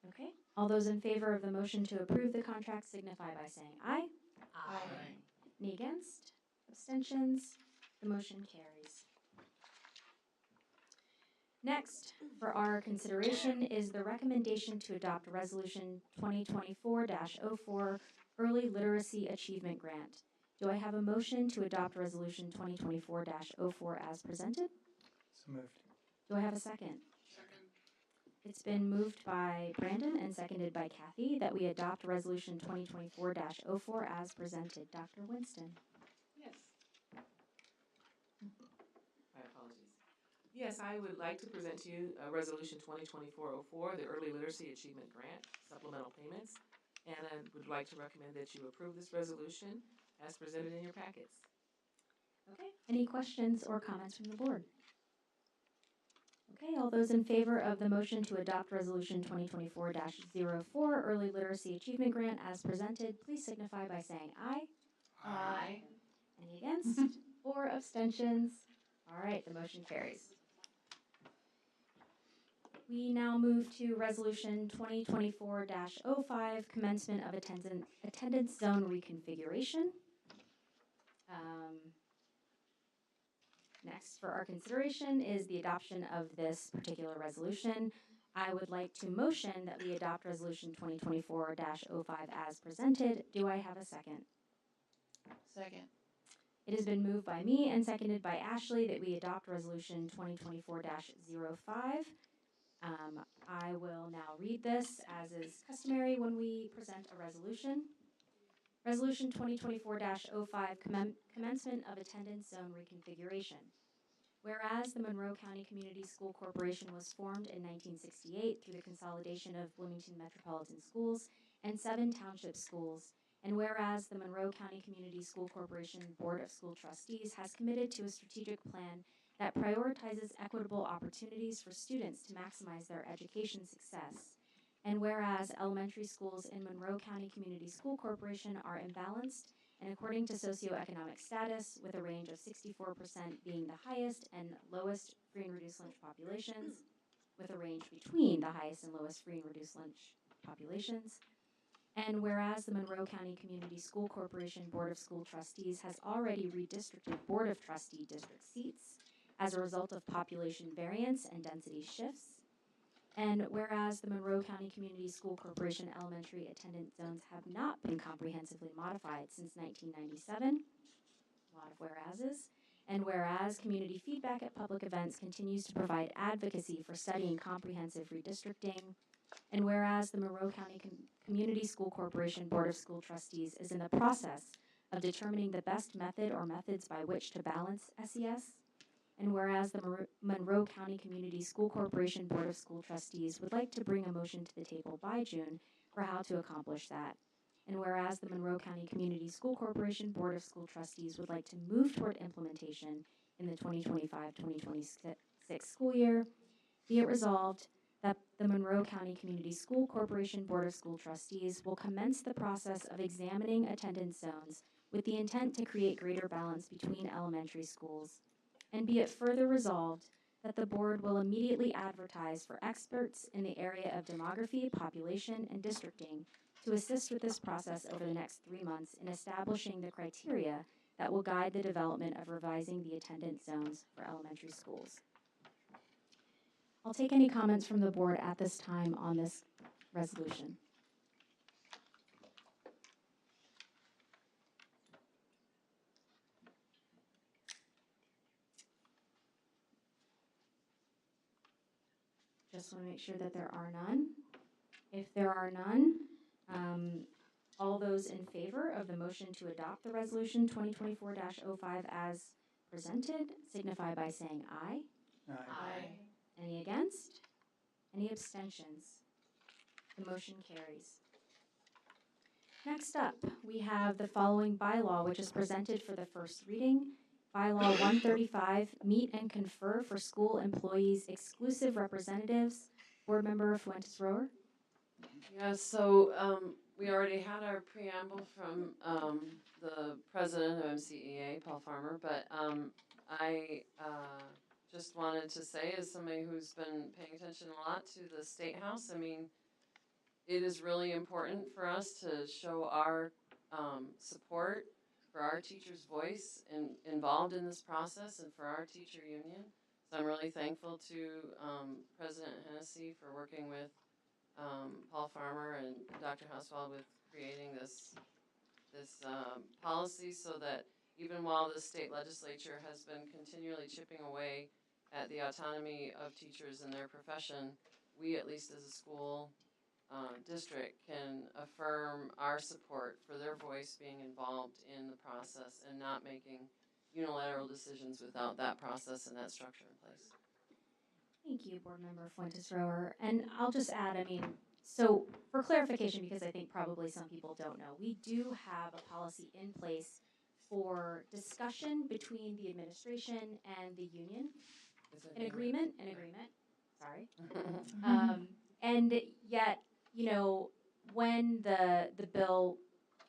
Okay, all those in favor of the motion to approve the contract signify by saying aye. Aye. Any against? Abstentions? The motion carries. Next, for our consideration is the recommendation to adopt Resolution 2024-04 Early Literacy Achievement Grant. Do I have a motion to adopt Resolution 2024-04 as presented? So moved. Do I have a second? It's been moved by Brandon and seconded by Kathy that we adopt Resolution 2024-04 as presented. Dr. Winston. Yes. My apologies. Yes, I would like to present to you Resolution 2024-04, the Early Literacy Achievement Grant Supplemental Payments. And I would like to recommend that you approve this resolution as presented in your packets. Okay. Any questions or comments from the board? Okay, all those in favor of the motion to adopt Resolution 2024-04 Early Literacy Achievement Grant as presented, please signify by saying aye. Aye. Any against or abstentions? All right, the motion carries. We now move to Resolution 2024-05 Commencement of Attendance Zone Reconfiguration. Next for our consideration is the adoption of this particular resolution. I would like to motion that we adopt Resolution 2024-05 as presented. Do I have a second? Second. It has been moved by me and seconded by Ashley that we adopt Resolution 2024-05. I will now read this as is customary when we present a resolution. Resolution 2024-05 Commencement of Attendance Zone Reconfiguration. Whereas the Monroe County Community School Corporation was formed in 1968 through the consolidation of Bloomington Metropolitan Schools and 7 township schools, and whereas the Monroe County Community School Corporation Board of School Trustees has committed to a strategic plan that prioritizes equitable opportunities for students to maximize their education success. And whereas elementary schools in Monroe County Community School Corporation are imbalanced and according to socioeconomic status, with a range of 64% being the highest and lowest free and reduced lunch populations, with a range between the highest and lowest free and reduced lunch populations. And whereas the Monroe County Community School Corporation Board of School Trustees has already redistricted Board of Trustee district seats as a result of population variance and density shifts. And whereas the Monroe County Community School Corporation elementary attendance zones have not been comprehensively modified since 1997, a lot of whereases, and whereas community feedback at public events continues to provide advocacy for studying comprehensive redistricting, and whereas the Monroe County Community School Corporation Board of School Trustees is in the process of determining the best method or methods by which to balance SES, and whereas the Monroe County Community School Corporation Board of School Trustees would like to bring a motion to the table by June for how to accomplish that, and whereas the Monroe County Community School Corporation Board of School Trustees would like to move toward implementation in the 2025-2026 school year, be it resolved that the Monroe County Community School Corporation Board of School Trustees will commence the process of examining attendance zones with the intent to create greater balance between elementary schools. And be it further resolved that the board will immediately advertise for experts in the area of demography, population, and districting to assist with this process over the next 3 months in establishing the criteria that will guide the development of revising the attendance zones for elementary schools. I'll take any comments from the board at this time on this resolution. Just want to make sure that there are none. If there are none, all those in favor of the motion to adopt the resolution 2024-05 as presented signify by saying aye. Aye. Any against? Any abstentions? The motion carries. Next up, we have the following bylaw, which is presented for the first reading. Bylaw 135, meet and confer for school employees exclusive representatives. Board Member Fuentes-Rower. Yeah, so we already had our preamble from the president of MCEA, Paul Farmer, but I just wanted to say, as somebody who's been paying attention a lot to the State House, I mean, it is really important for us to show our support for our teachers' voice involved in this process and for our teacher union. So I'm really thankful to President Hennessy for working with Paul Farmer and Dr. Hauswald with creating this policy, so that even while the state legislature has been continually chipping away at the autonomy of teachers and their profession, we, at least as a school district, can affirm our support for their voice being involved in the process and not making unilateral decisions without that process and that structure in place. Thank you, Board Member Fuentes-Rower. And I'll just add, I mean, so for clarification, because I think probably some people don't know, we do have a policy in place for discussion between the administration and the union. An agreement, sorry. And yet, you know, when the bill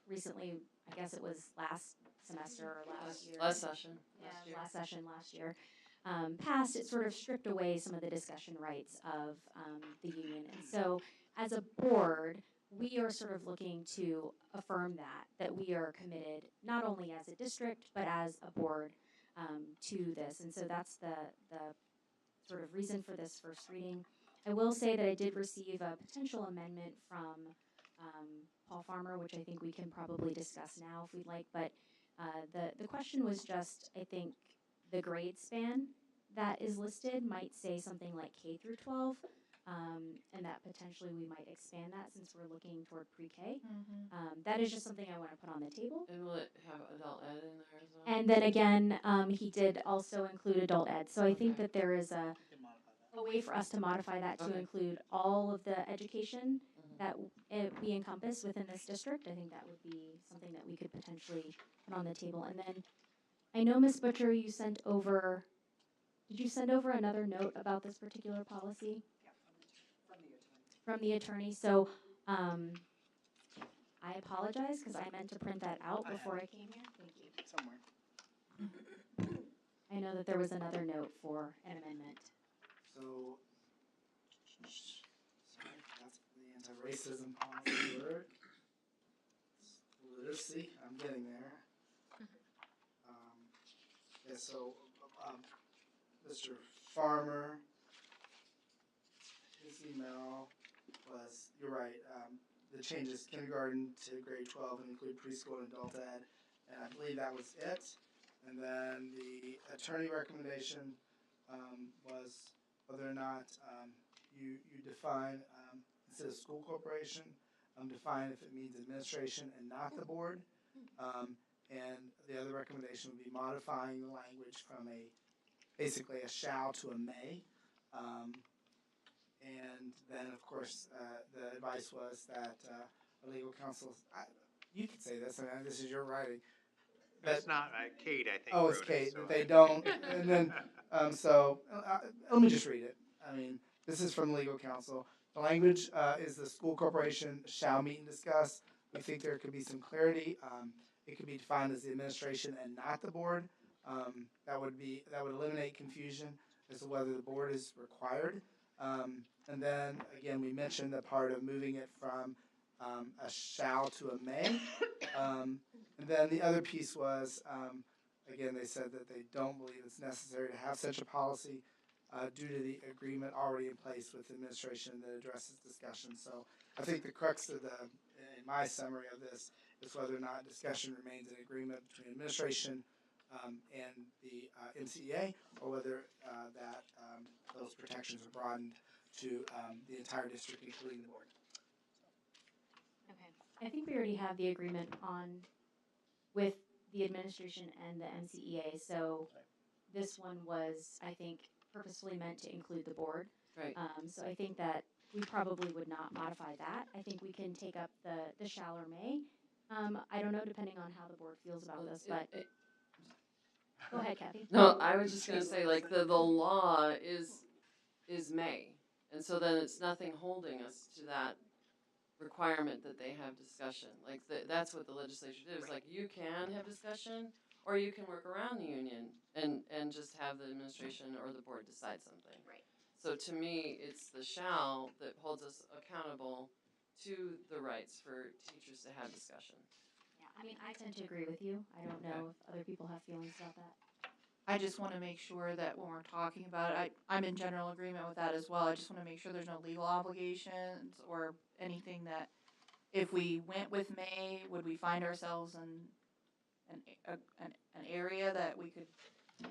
recently, I guess it was last semester or last year. Last session. Last year, passed, it sort of stripped away some of the discussion rights of the union. And so as a board, we are sort of looking to affirm that we are committed, not only as a district, but as a board to this. And so that's the sort of reason for this first reading. I will say that I did receive a potential amendment from Paul Farmer, which I think we can probably discuss now if we'd like. But the question was just, I think, the grade span that is listed might say something like K through 12, and that potentially we might expand that since we're looking toward pre-K. That is just something I want to put on the table. And will it have adult ed in there as well? And then again, he did also include adult ed. So I think that there is a way for us to modify that to include all of the education that we encompass within this district. I think that would be something that we could potentially put on the table. And then I know, Ms. Butcher, you sent over, did you send over another note about this particular policy? From the attorney. So I apologize because I meant to print that out before I came here. Thank you. Somewhere. I know that there was another note for an amendment. So, sorry, that's the anti-racism policy word. Literacy, I'm getting there. Yeah, so Mr. Farmer, his email was, you're right, the changes kindergarten to grade 12 and include preschool and adult ed, and I believe that was it. And then the attorney recommendation was whether or not you define, instead of school corporation, define if it means administration and not the board. And the other recommendation would be modifying the language from basically a shall to a may. And then, of course, the advice was that a legal counsel, you could say this, and this is your writing. That's not Kate, I think. Oh, it's wrote Kate, it, so that they don't, and then, let me just read it. I mean, this is from legal counsel. The language is the school corporation shall meet and discuss. We think there could be some clarity. It could be defined as the administration and not the board. That would eliminate confusion as to whether the board is required. And then again, we mentioned the part of moving it from a shall to a may. And then the other piece was, again, they said that they don't believe it's necessary to have such a policy due to the agreement already in place with the administration that addresses discussion. So I think the crux of in my summary of this, is whether or not discussion remains an agreement between administration and the MCEA, or whether those protections are broadened to the entire district, including the board. Okay. I think we already have the agreement with the administration and the MCEA. So this one was, I think, purposefully meant to include the board. Right. So I think that we probably would not modify that. I think we can take up the shall or may. I don't know, depending on how the board feels about this, but go ahead, Kathy. No, I was just gonna say, like, the law is may, and so then it's nothing holding us to that requirement that they have discussion. Like, that's what the legislature did, is like, you can have discussion, or you can work around the union and just have the administration or the board decide something. Right. So to me, it's the shall that holds us accountable to the rights for teachers to have discussion. Yeah, I mean, I tend to agree with you. I don't know if other people have feelings about that. I just want to make sure that when we're talking about it, I'm in general agreement with that as well. I just want to make sure there's no legal obligations or anything that, if we went with may, would we find ourselves in an area that we could.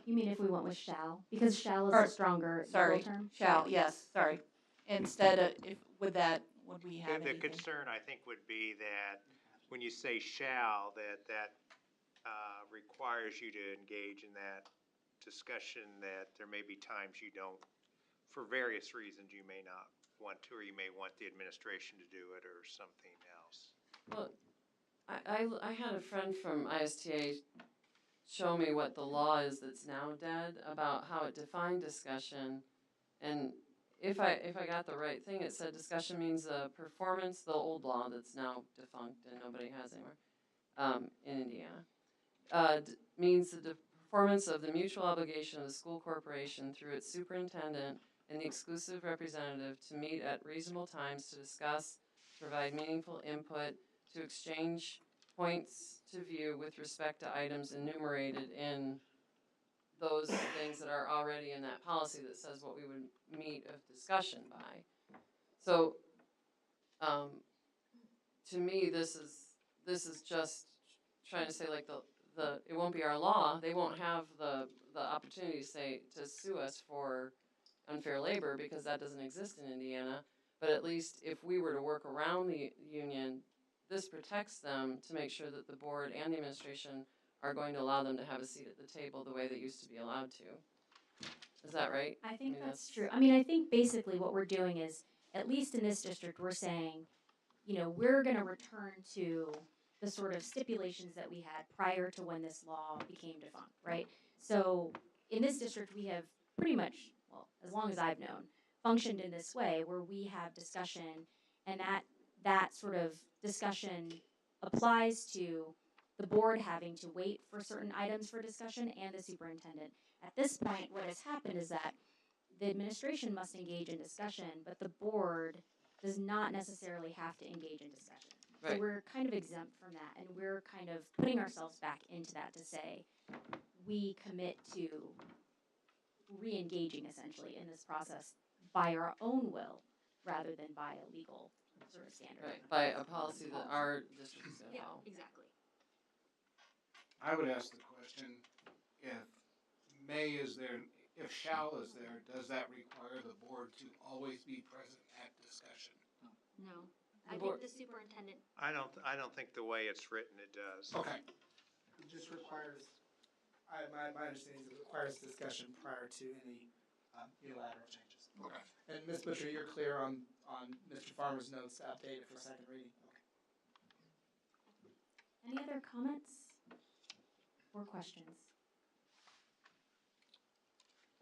You mean if we went with shall? Because shall is Or- a stronger Sorry, legal term? shall, yes, sorry. Instead of, would we have The anything? concern, I think, would be that when you say shall, that requires you to engage in that discussion, that there may be times you don't, for various reasons, you may not want to, or you may want the administration to do it or something else. Well, I had a friend from ISTA show me what the law is that's now dead about how it defined discussion, and if I got the right thing, it said discussion means a performance, the old law that's now defunct and nobody has anymore in Indiana, means the performance of the mutual obligation of the school corporation through its superintendent and the exclusive representative to meet at reasonable times to discuss, provide meaningful input, to exchange points to view with respect to items enumerated in those things that are already in that policy that says what we would meet a discussion by. So, to me, this is just trying to say like it won't be our law. They won't have the opportunity to sue us for unfair labor because that doesn't exist in Indiana. But at least if we were to work around the union, this protects them to make sure that the board and the administration are going to allow them to have a seat at the table the way they used to be allowed to. Is that right? I think that's true. I mean, I think basically what we're doing is, at least in this district, we're saying, you know, we're going to return to the sort of stipulations that we had prior to when this law became defunct, right? So in this district, we have pretty much, well, as long as I've known, functioned in this way where we have discussion, and that sort of discussion applies to the board having to wait for certain items for discussion and the superintendent. At this point, what has happened is that the administration must engage in discussion, but the board does not necessarily have to engage in discussion. Right. So we're kind of exempt from that, and we're kind of putting ourselves back into that to say we commit to re-engaging essentially in this process by our own will rather than by a legal sort of standard. Right, by a policy that our district is going to follow. Exactly. I would ask the question, if may is there, if shall is there, does that require the board to always be present at discussion? No. I think the superintendent. I don't think the way it's written it does. Okay. It just requires, my understanding is it requires discussion prior to any unilateral changes. Okay. And Ms. Butcher, you're clear on Mr. Farmer's notes to update it for second reading? Any other comments or questions?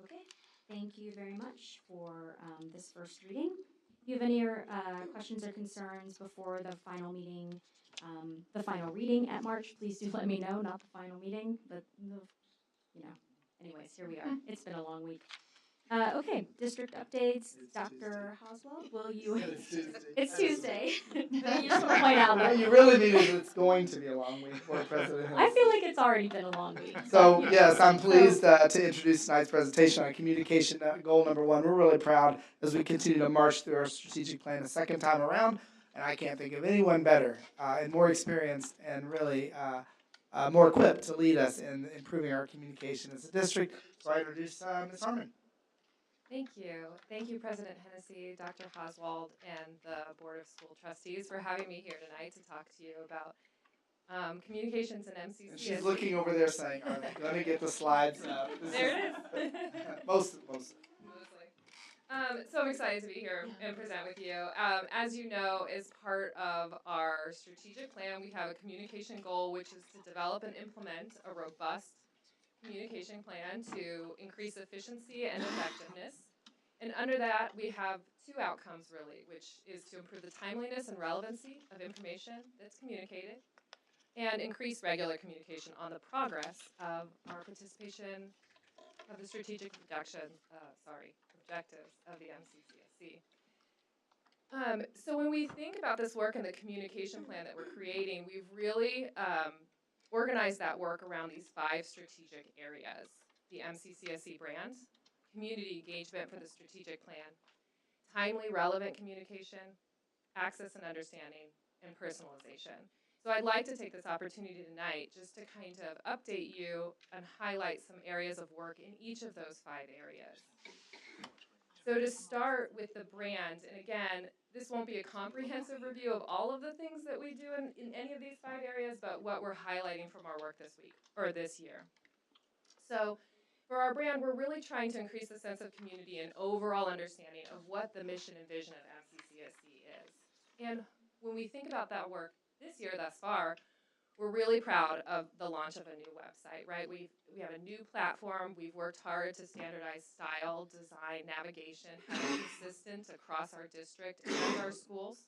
Okay, thank you very much for this first reading. If you have any questions or concerns before the final meeting, the final reading at March, please do let me know, not the final meeting, but anyways, here we are. It's been a long week. Okay, district updates. Dr. Oswald, will you? It's Tuesday. You just want to point out that. You really mean it's going to be a long week, Board President. I feel like it's already been a long week. So yes, I'm pleased to introduce tonight's presentation on communication goal number 1. We're really proud as we continue to march through our strategic plan a second time around, and I can't think of anyone better and more experienced and really more equipped to lead us in improving our communication as a district. So I introduce Ms. Harmon. Thank you. Thank you, President Hennessy, Dr. Oswald, and the Board of School Trustees for having me here tonight to talk to you about communications and MCCSC. And she's looking over there saying, "All right, let me get the slides." There it is. Mostly. So I'm excited to be here and present with you. As you know, as part of our strategic plan, we have a communication goal, which is to develop and implement a robust communication plan to increase efficiency and effectiveness. And under that, we have 2 outcomes really, which is to improve the timeliness and relevancy of information that's communicated, and increase regular communication on the progress of our participation of the strategic objectives of the MCCSC. So when we think about this work and the communication plan that we're creating, we've really organized that work around these 5 strategic areas: the MCCSC brand, community engagement for the strategic plan, timely, relevant communication, access and understanding, and personalization. So I'd like to take this opportunity tonight just to kind of update you and highlight some areas of work in each of those 5 areas. So to start with the brand, and again, this won't be a comprehensive review of all of the things that we do in any of these 5 areas, but what we're highlighting from our work this week, or this year. So for our brand, we're really trying to increase the sense of community and overall understanding of what the mission and vision of MCCSC is. And when we think about that work this year thus far, we're really proud of the launch of a new website, right? We have a new platform. We've worked hard to standardize style, design, navigation, have it consistent across our district and our schools.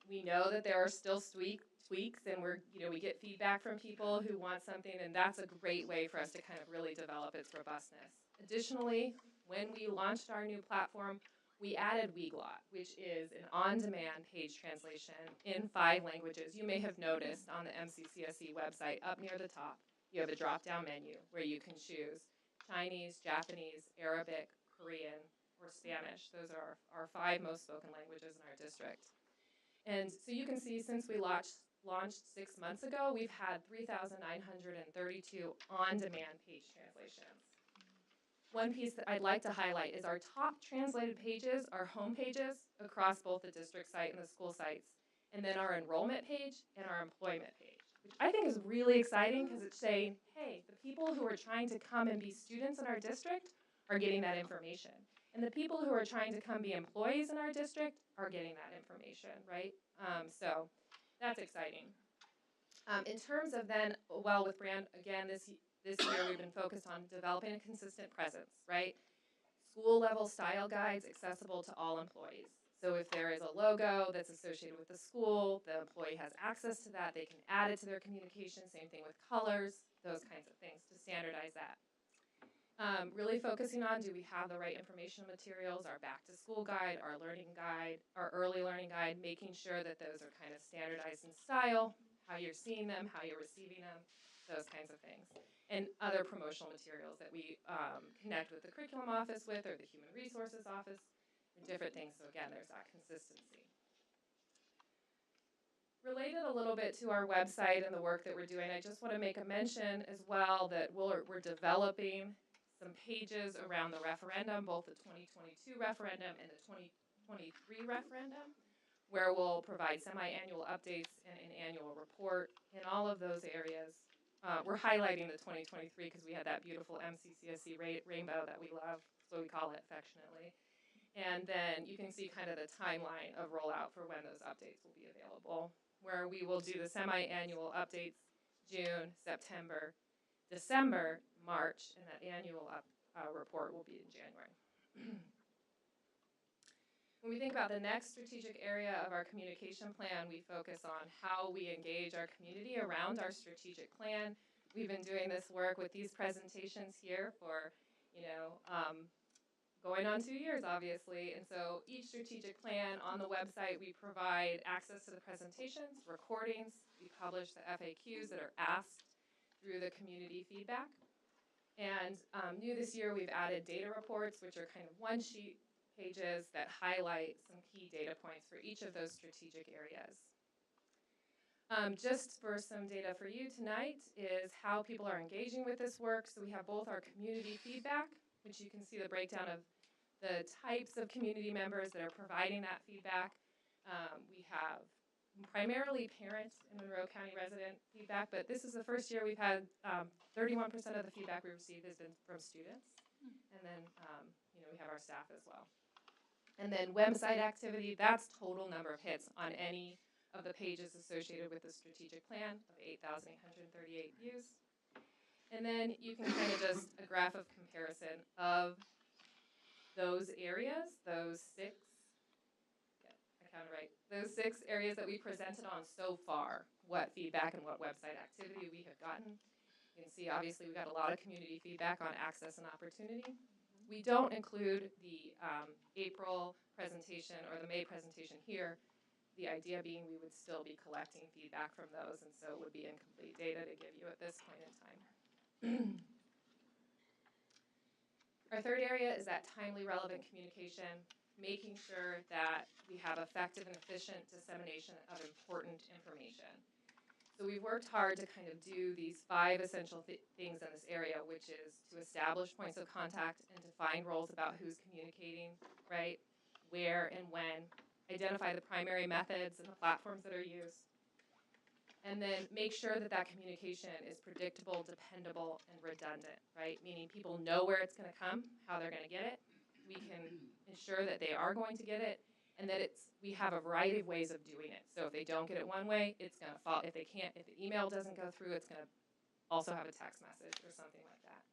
We know that there are still tweaks, and we get feedback from people who want something, and that's a great way for us to kind of really develop its robustness. Additionally, when we launched our new platform, we added Bylaw, which is an on-demand page translation in 5 languages. You may have noticed on the MCCSC website up near the top, you have a drop-down menu where you can choose Chinese, Japanese, Arabic, Korean, or Spanish. Those are our 5 most spoken languages in our district. And so you can see since we launched 6 months ago, we've had 3,932 on-demand page translations. One piece that I'd like to highlight is our top translated pages are home pages across both the district site and the school sites, and then our enrollment page and our employment page, which I think is really exciting because it's saying, hey, the people who are trying to come and be students in our district are getting that information. And the people who are trying to come be employees in our district are getting that information, right? So that's exciting. In terms of then, well, with brand, again, this year we've been focused on developing a consistent presence, right? School level style guides accessible to all employees. So if there is a logo that's associated with the school, the employee has access to that, they can add it to their communication, same thing with colors, those kinds of things to standardize that. Really focusing on, do we have the right informational materials, our back to school guide, our learning guide, our early learning guide, making sure that those are kind of standardized in style, how you're seeing them, how you're receiving them, those kinds of things. And other promotional materials that we connect with the curriculum office with, or the human resources office, and different things. So again, there's that consistency. Related a little bit to our website and the work that we're doing, I just want to make a mention as well that we're developing some pages around the referendum, both the 2022 referendum and the 2023 referendum, where we'll provide semi-annual updates and an annual report in all of those areas. We're highlighting the 2023 because we had that beautiful MCCSC rainbow that we love, so we call it affectionately. And then you can see kind of the timeline of rollout for when those updates will be available, where we will do the semi-annual updates June, September, December, March, and that annual report will be in January. When we think about the next strategic area of our communication plan, we focus on how we engage our community around our strategic plan. We've been doing this work with these presentations here for, going on 2 years, obviously. And so each strategic plan on the website, we provide access to the presentations, recordings. We publish the FAQs that are asked through the community feedback. And new this year, we've added data reports, which are kind of one-sheet pages that highlight some key data points for each of those strategic areas. Just for some data for you tonight is how people are engaging with this work. So we have both our community feedback, which you can see the breakdown of the types of community members that are providing that feedback. We have primarily parent and Monroe County resident feedback, but this is the first year we've had 31% of the feedback we received has been from students. And then, we have our staff as well. And then website activity, that's total number of hits on any of the pages associated with the strategic plan of 8,838 views. And then you can kind of just a graph of comparison of those areas, those 6 areas that we presented on so far, what feedback and what website activity we have gotten. You can see, obviously, we got a lot of community feedback on access and opportunity. We don't include the April presentation or the May presentation here. The idea being we would still be collecting feedback from those, and so it would be incomplete data to give you at this point in time. Our third area is that timely, relevant communication, making sure that we have effective and efficient dissemination of important information. So we've worked hard to kind of do these 5 essential things in this area, which is to establish points of contact and define roles about who's communicating, right, where and when, identify the primary methods and the platforms that are used, and then make sure that that communication is predictable, dependable, and redundant, right, meaning people know where it's going to come, how they're going to get it. We can ensure that they are going to get it, and that we have a variety of ways of doing it. So if they don't get it one way, it's going to fall. If the email doesn't go through, it's going to also have a text message or something like that.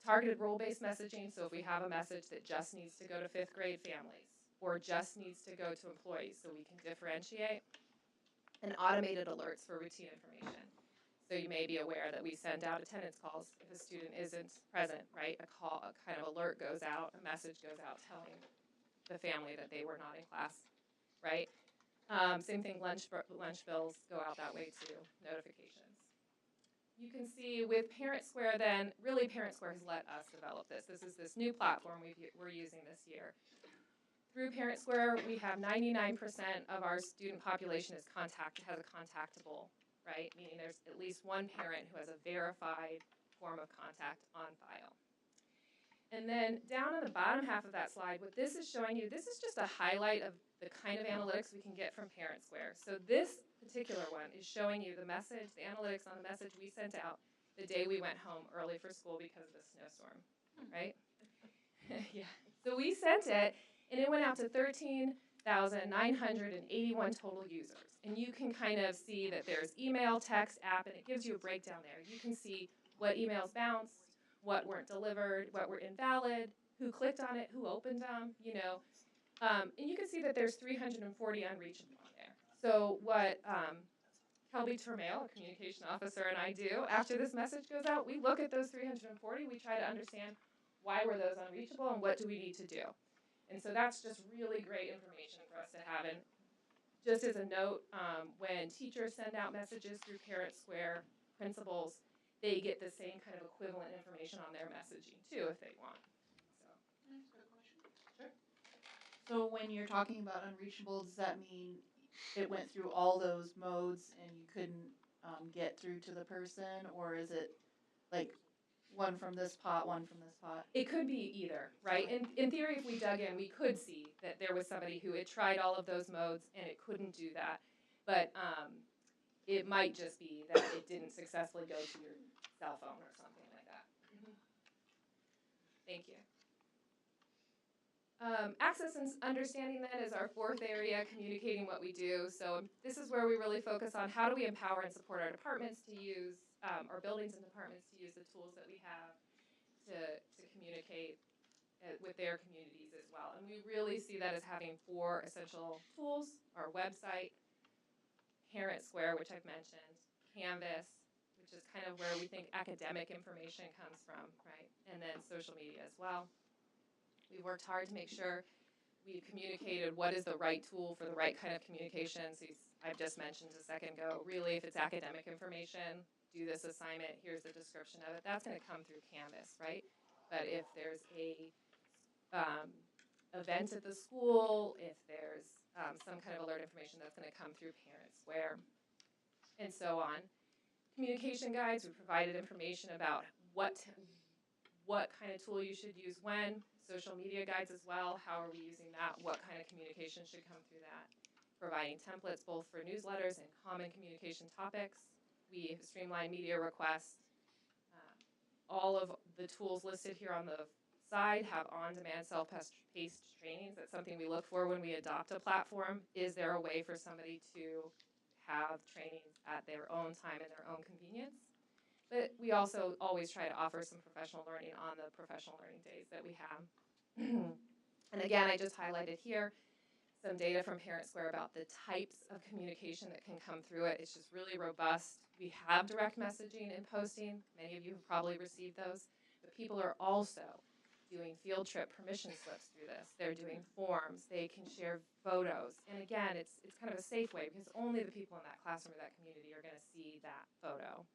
Targeted role-based messaging, so if we have a message that just needs to go to 5th grade families or just needs to go to employees, so we can differentiate. And automated alerts for routine information. So you may be aware that we send out attendance calls if a student isn't present, right? A kind of alert goes out, a message goes out telling the family that they were not in class, right? Same thing, lunch bills go out that way too, notifications. You can see with Parent Square then, really Parent Square has let us develop this. This is this new platform we're using this year. Through Parent Square, we have 99% of our student population has a contactable, right? Meaning there's at least one parent who has a verified form of contact on file. And then down on the bottom half of that slide, what this is showing you, this is just a highlight of the kind of analytics we can get from Parent Square. So this particular one is showing you the message, the analytics on the message we sent out the day we went home early for school because of the snowstorm, right? Yeah. So we sent it, and it went out to 13,981 total users. And you can kind of see that there's email, text, app, and it gives you a breakdown there. You can see what emails bounced, what weren't delivered, what were invalid, who clicked on it, who opened them, you know. And you can see that there's 340 unreachable on there. So what Kelby Termail, a communication officer, and I do, after this message goes out, we look at those 340, we try to understand why were those unreachable and what do we need to do. And so that's just really great information for us to have. And just as a note, when teachers send out messages through Parent Square, principals, they get the same kind of equivalent information on their messaging too if they want. Sure. So when you're talking about unreachable, does that mean it went through all those modes and you couldn't get through to the person, or is it like one from this pot, one from this pot? It could be either, right? In theory, if we dug in, we could see that there was somebody who had tried all of those modes and it couldn't do that. But it might just be that it didn't successfully go to your cell phone or something like that. Thank you. Access and understanding then is our 4th area, communicating what we do. So this is where we really focus on how do we empower and support our departments to use, our buildings and departments to use the tools that we have to communicate with their communities as well. And we really see that as having 4 essential tools: our website, Parent Square, which I've mentioned, Canvas, which is kind of where we think academic information comes from, right? And then social media as well. We've worked hard to make sure we've communicated what is the right tool for the right kind of communications. I've just mentioned a second ago, really, if it's academic information, do this assignment, here's the description of it. That's going to come through Canvas, right? But if there's a event at the school, if there's some kind of alert information, that's going to come through Parent Square, and so on. Communication guides, we provided information about what kind of tool you should use when. Social media guides as well, how are we using that, what kind of communication should come through that. Providing templates both for newsletters and common communication topics. We have streamlined media requests. All of the tools listed here on the side have on-demand self-paced trainings. That's something we look for when we adopt a platform. Is there a way for somebody to have trainings at their own time and their own convenience? But we also always try to offer some professional learning on the professional learning days that we have. And again, I just highlighted here some data from Parent Square about the types of communication that can come through it. It's just really robust. We have direct messaging and posting. Many of you have probably received those. But people are also doing field trip permission slips through this. They're doing forms. They can share photos. And again, it's kind of a safe way because only the people in that classroom or that community are going to see that photo.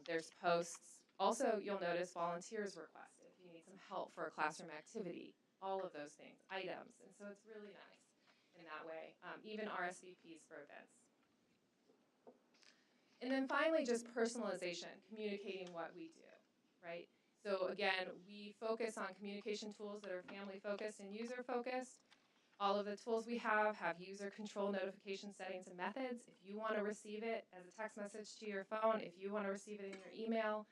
There's posts. Also, you'll notice volunteers requested if you need some help for a classroom activity. All of those things, items. And so it's really nice in that way. Even RSVPs for events. And then finally, just personalization, communicating what we do, right? So again, we focus on communication tools that are family focused and user focused. All of the tools we have user control notification settings and methods. If you want to receive it as a text message to your phone, if you want to receive it in your email,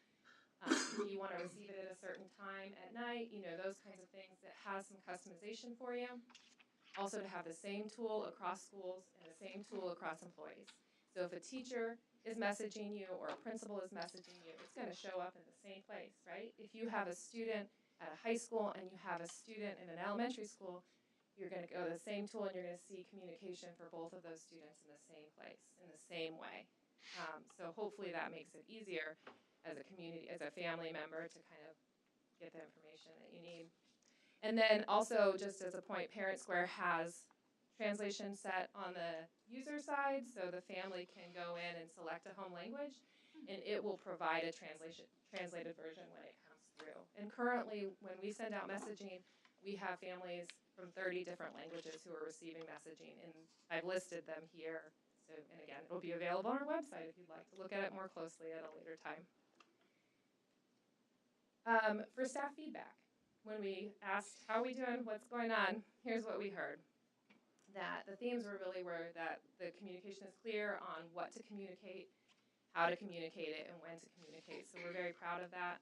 if you want to receive it at a certain time at night, you know, those kinds of things that has some customization for you. Also to have the same tool across schools and the same tool across employees. So if a teacher is messaging you or a principal is messaging you, it's going to show up in the same place, right? If you have a student at a high school and you have a student in an elementary school, you're going to go to the same tool and you're going to see communication for both of those students in the same place, in the same way. So hopefully that makes it easier as a community, as a family member to kind of get the information that you need. And then also, just as a point, Parent Square has translation set on the user side, so the family can go in and select a home language, and it will provide a translated version when it comes through. And currently, when we send out messaging, we have families from 30 different languages who are receiving messaging, and I've listed them here. So, and again, it'll be available on our website if you'd like to look at it more closely at a later time. For staff feedback, when we asked how are we doing, what's going on, here's what we heard. That the themes were that the communication is clear on what to communicate, how to communicate it, and when to communicate. So we're very proud of that.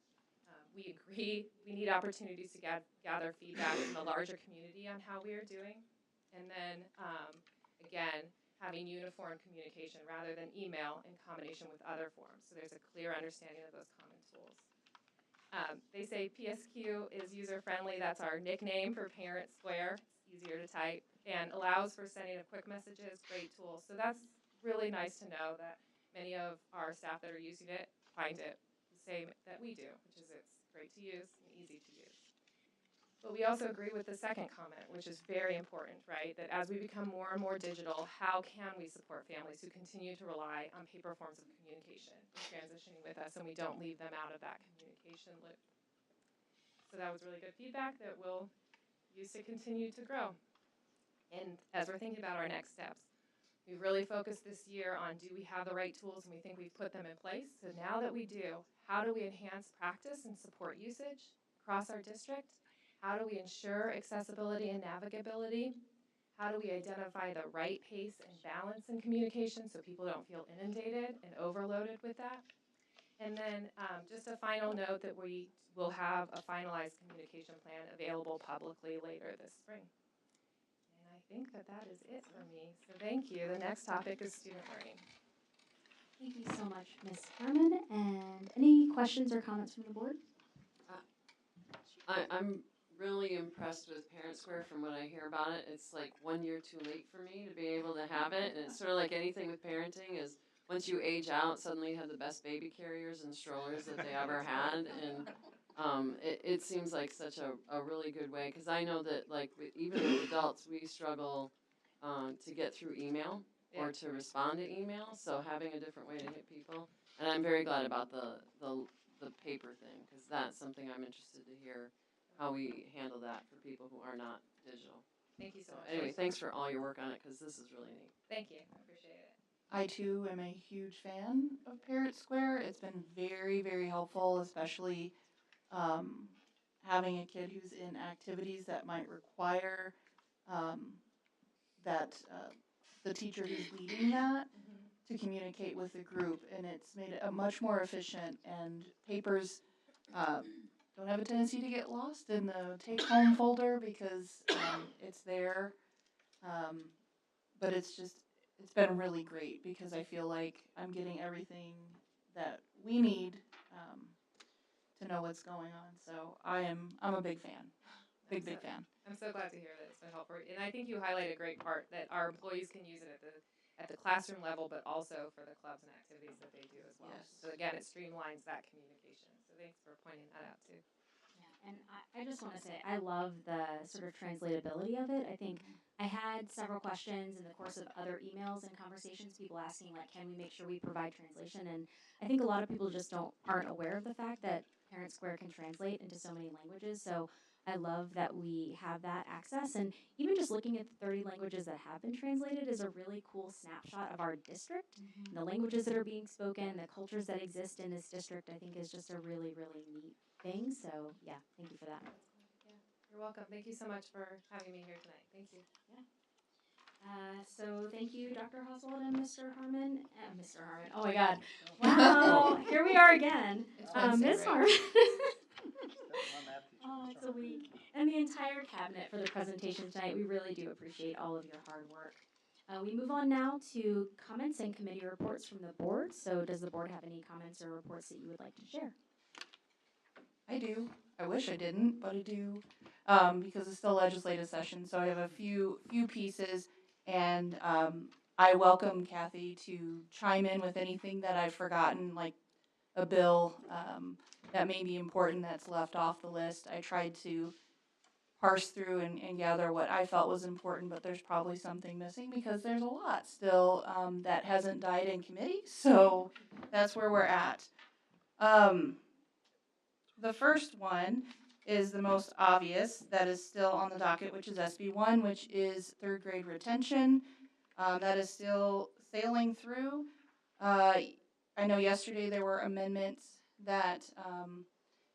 We agree we need opportunities to gather feedback from the larger community on how we are doing. And then, again, having uniform communication rather than email in combination with other forms. So there's a clear understanding of those common tools. They say PSQ is user-friendly. That's our nickname for Parent Square. It's easier to type and allows for sending of quick messages, great tool. So that's really nice to know that many of our staff that are using it find it the same that we do, which is it's great to use and easy to use. But we also agree with the second comment, which is very important, right? That as we become more and more digital, how can we support families who continue to rely on paper forms of communication and transitioning with us, and we don't leave them out of that communication loop? So that was really good feedback that we'll use to continue to grow. And as we're thinking about our next steps, we've really focused this year on do we have the right tools, and we think we've put them in place. So now that we do, how do we enhance practice and support usage across our district? How do we ensure accessibility and navigability? How do we identify the right pace and balance in communication so people don't feel inundated and overloaded with that? And then just a final note that we will have a finalized communication plan available publicly later this spring. And I think that is it for me. So thank you. The next topic is student learning. Thank you so much, Ms. Herman. And any questions or comments from the board? I'm really impressed with Parent Square from what I hear about it. It's like 1 year too late for me to be able to have it. And it's sort of like anything with parenting is once you age out, suddenly you have the best baby carriers and strollers that they ever had. And it seems like such a really good way. Because I know that like even with adults, we struggle to get through email or to respond to email. So having a different way to hit people. And I'm very glad about the paper thing because that's something I'm interested to hear how we handle that for people who are not digital. Thank you so much. Anyway, thanks for all your work on it because this is really neat. Thank you. I appreciate it. I too am a huge fan of Parent Square. It's been very, very helpful, especially having a kid who's in activities that might require the teacher who's leading that to communicate with the group, and it's made it a much more efficient, and papers don't have a tendency to get lost in the take-home folder because it's there, but it's been really great because I feel like I'm getting everything that we need to know what's going on, so I'm a big fan, big fan. I'm so glad to hear that it's been helpful. And I think you highlight a great part that our employees can use it at the classroom level, but also for the clubs and activities that they do as well. Yes. So again, it streamlines that communication. So thanks for pointing that out too. And I just want to say, I love the sort of translatability of it. I think I had several questions in the course of other emails and conversations, people asking, like, can we make sure we provide translation? And I think a lot of people just aren't aware of the fact that Parent Square can translate into so many languages. So I love that we have that access. And even just looking at the 30 languages that have been translated is a really cool snapshot of our district. And the languages that are being spoken, the cultures that exist in this district, I think is just a really, really neat thing. So yeah, thank you for that. Yeah, you're welcome. Thank you so much for having me here tonight. Thank you. Yeah. So thank you, Dr. Oswald and Mr. Harmon. Mr. Harmon. Oh my God. Wow. Here we are again. It's Wednesday, Ms. right? Harmon. Oh, it's a week. And the entire cabinet for the presentation tonight. We really do appreciate all of your hard work. We move on now to comments and committee reports from the board. So does the board have any comments or reports that you would like to share? I do. I wish I didn't, but I do, because it's still legislative session. So I have a few pieces, and I welcome Kathy to chime in with anything that I've forgotten, like a bill that may be important that's left off the list. I tried to parse through and gather what I felt was important, but there's probably something missing because there's a lot still that hasn't died in committee. So that's where we're at. The first one is the most obvious that is still on the docket, which is SB1, which is third grade retention. That is still sailing through. I know yesterday there were amendments that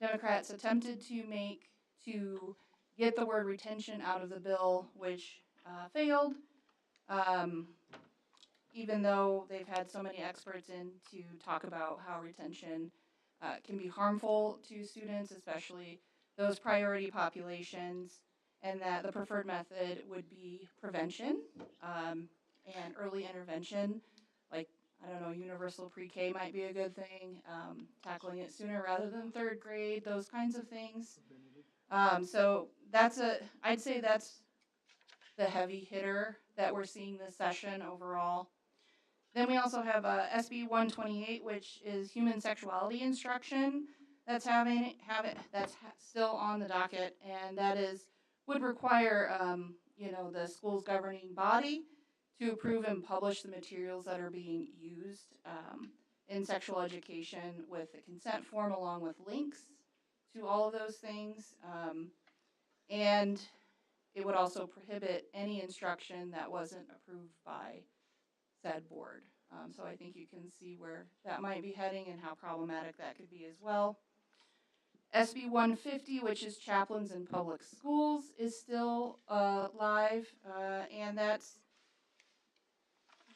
Democrats attempted to make to get the word retention out of the bill, which failed. Even though they've had so many experts in to talk about how retention can be harmful to students, especially those priority populations, and that the preferred method would be prevention and early intervention. Like, I don't know, universal pre-K might be a good thing, tackling it sooner rather than third grade, those kinds of things. So I'd say that's the heavy hitter that we're seeing this session overall. Then we also have SB 128, which is human sexuality instruction. That's still on the docket, and that would require the school's governing body to approve and publish the materials that are being used in sexual education with the consent form, along with links to all of those things. And it would also prohibit any instruction that wasn't approved by said board. So I think you can see where that might be heading and how problematic that could be as well. SB 150, which is chaplains in public schools, is still live, and that's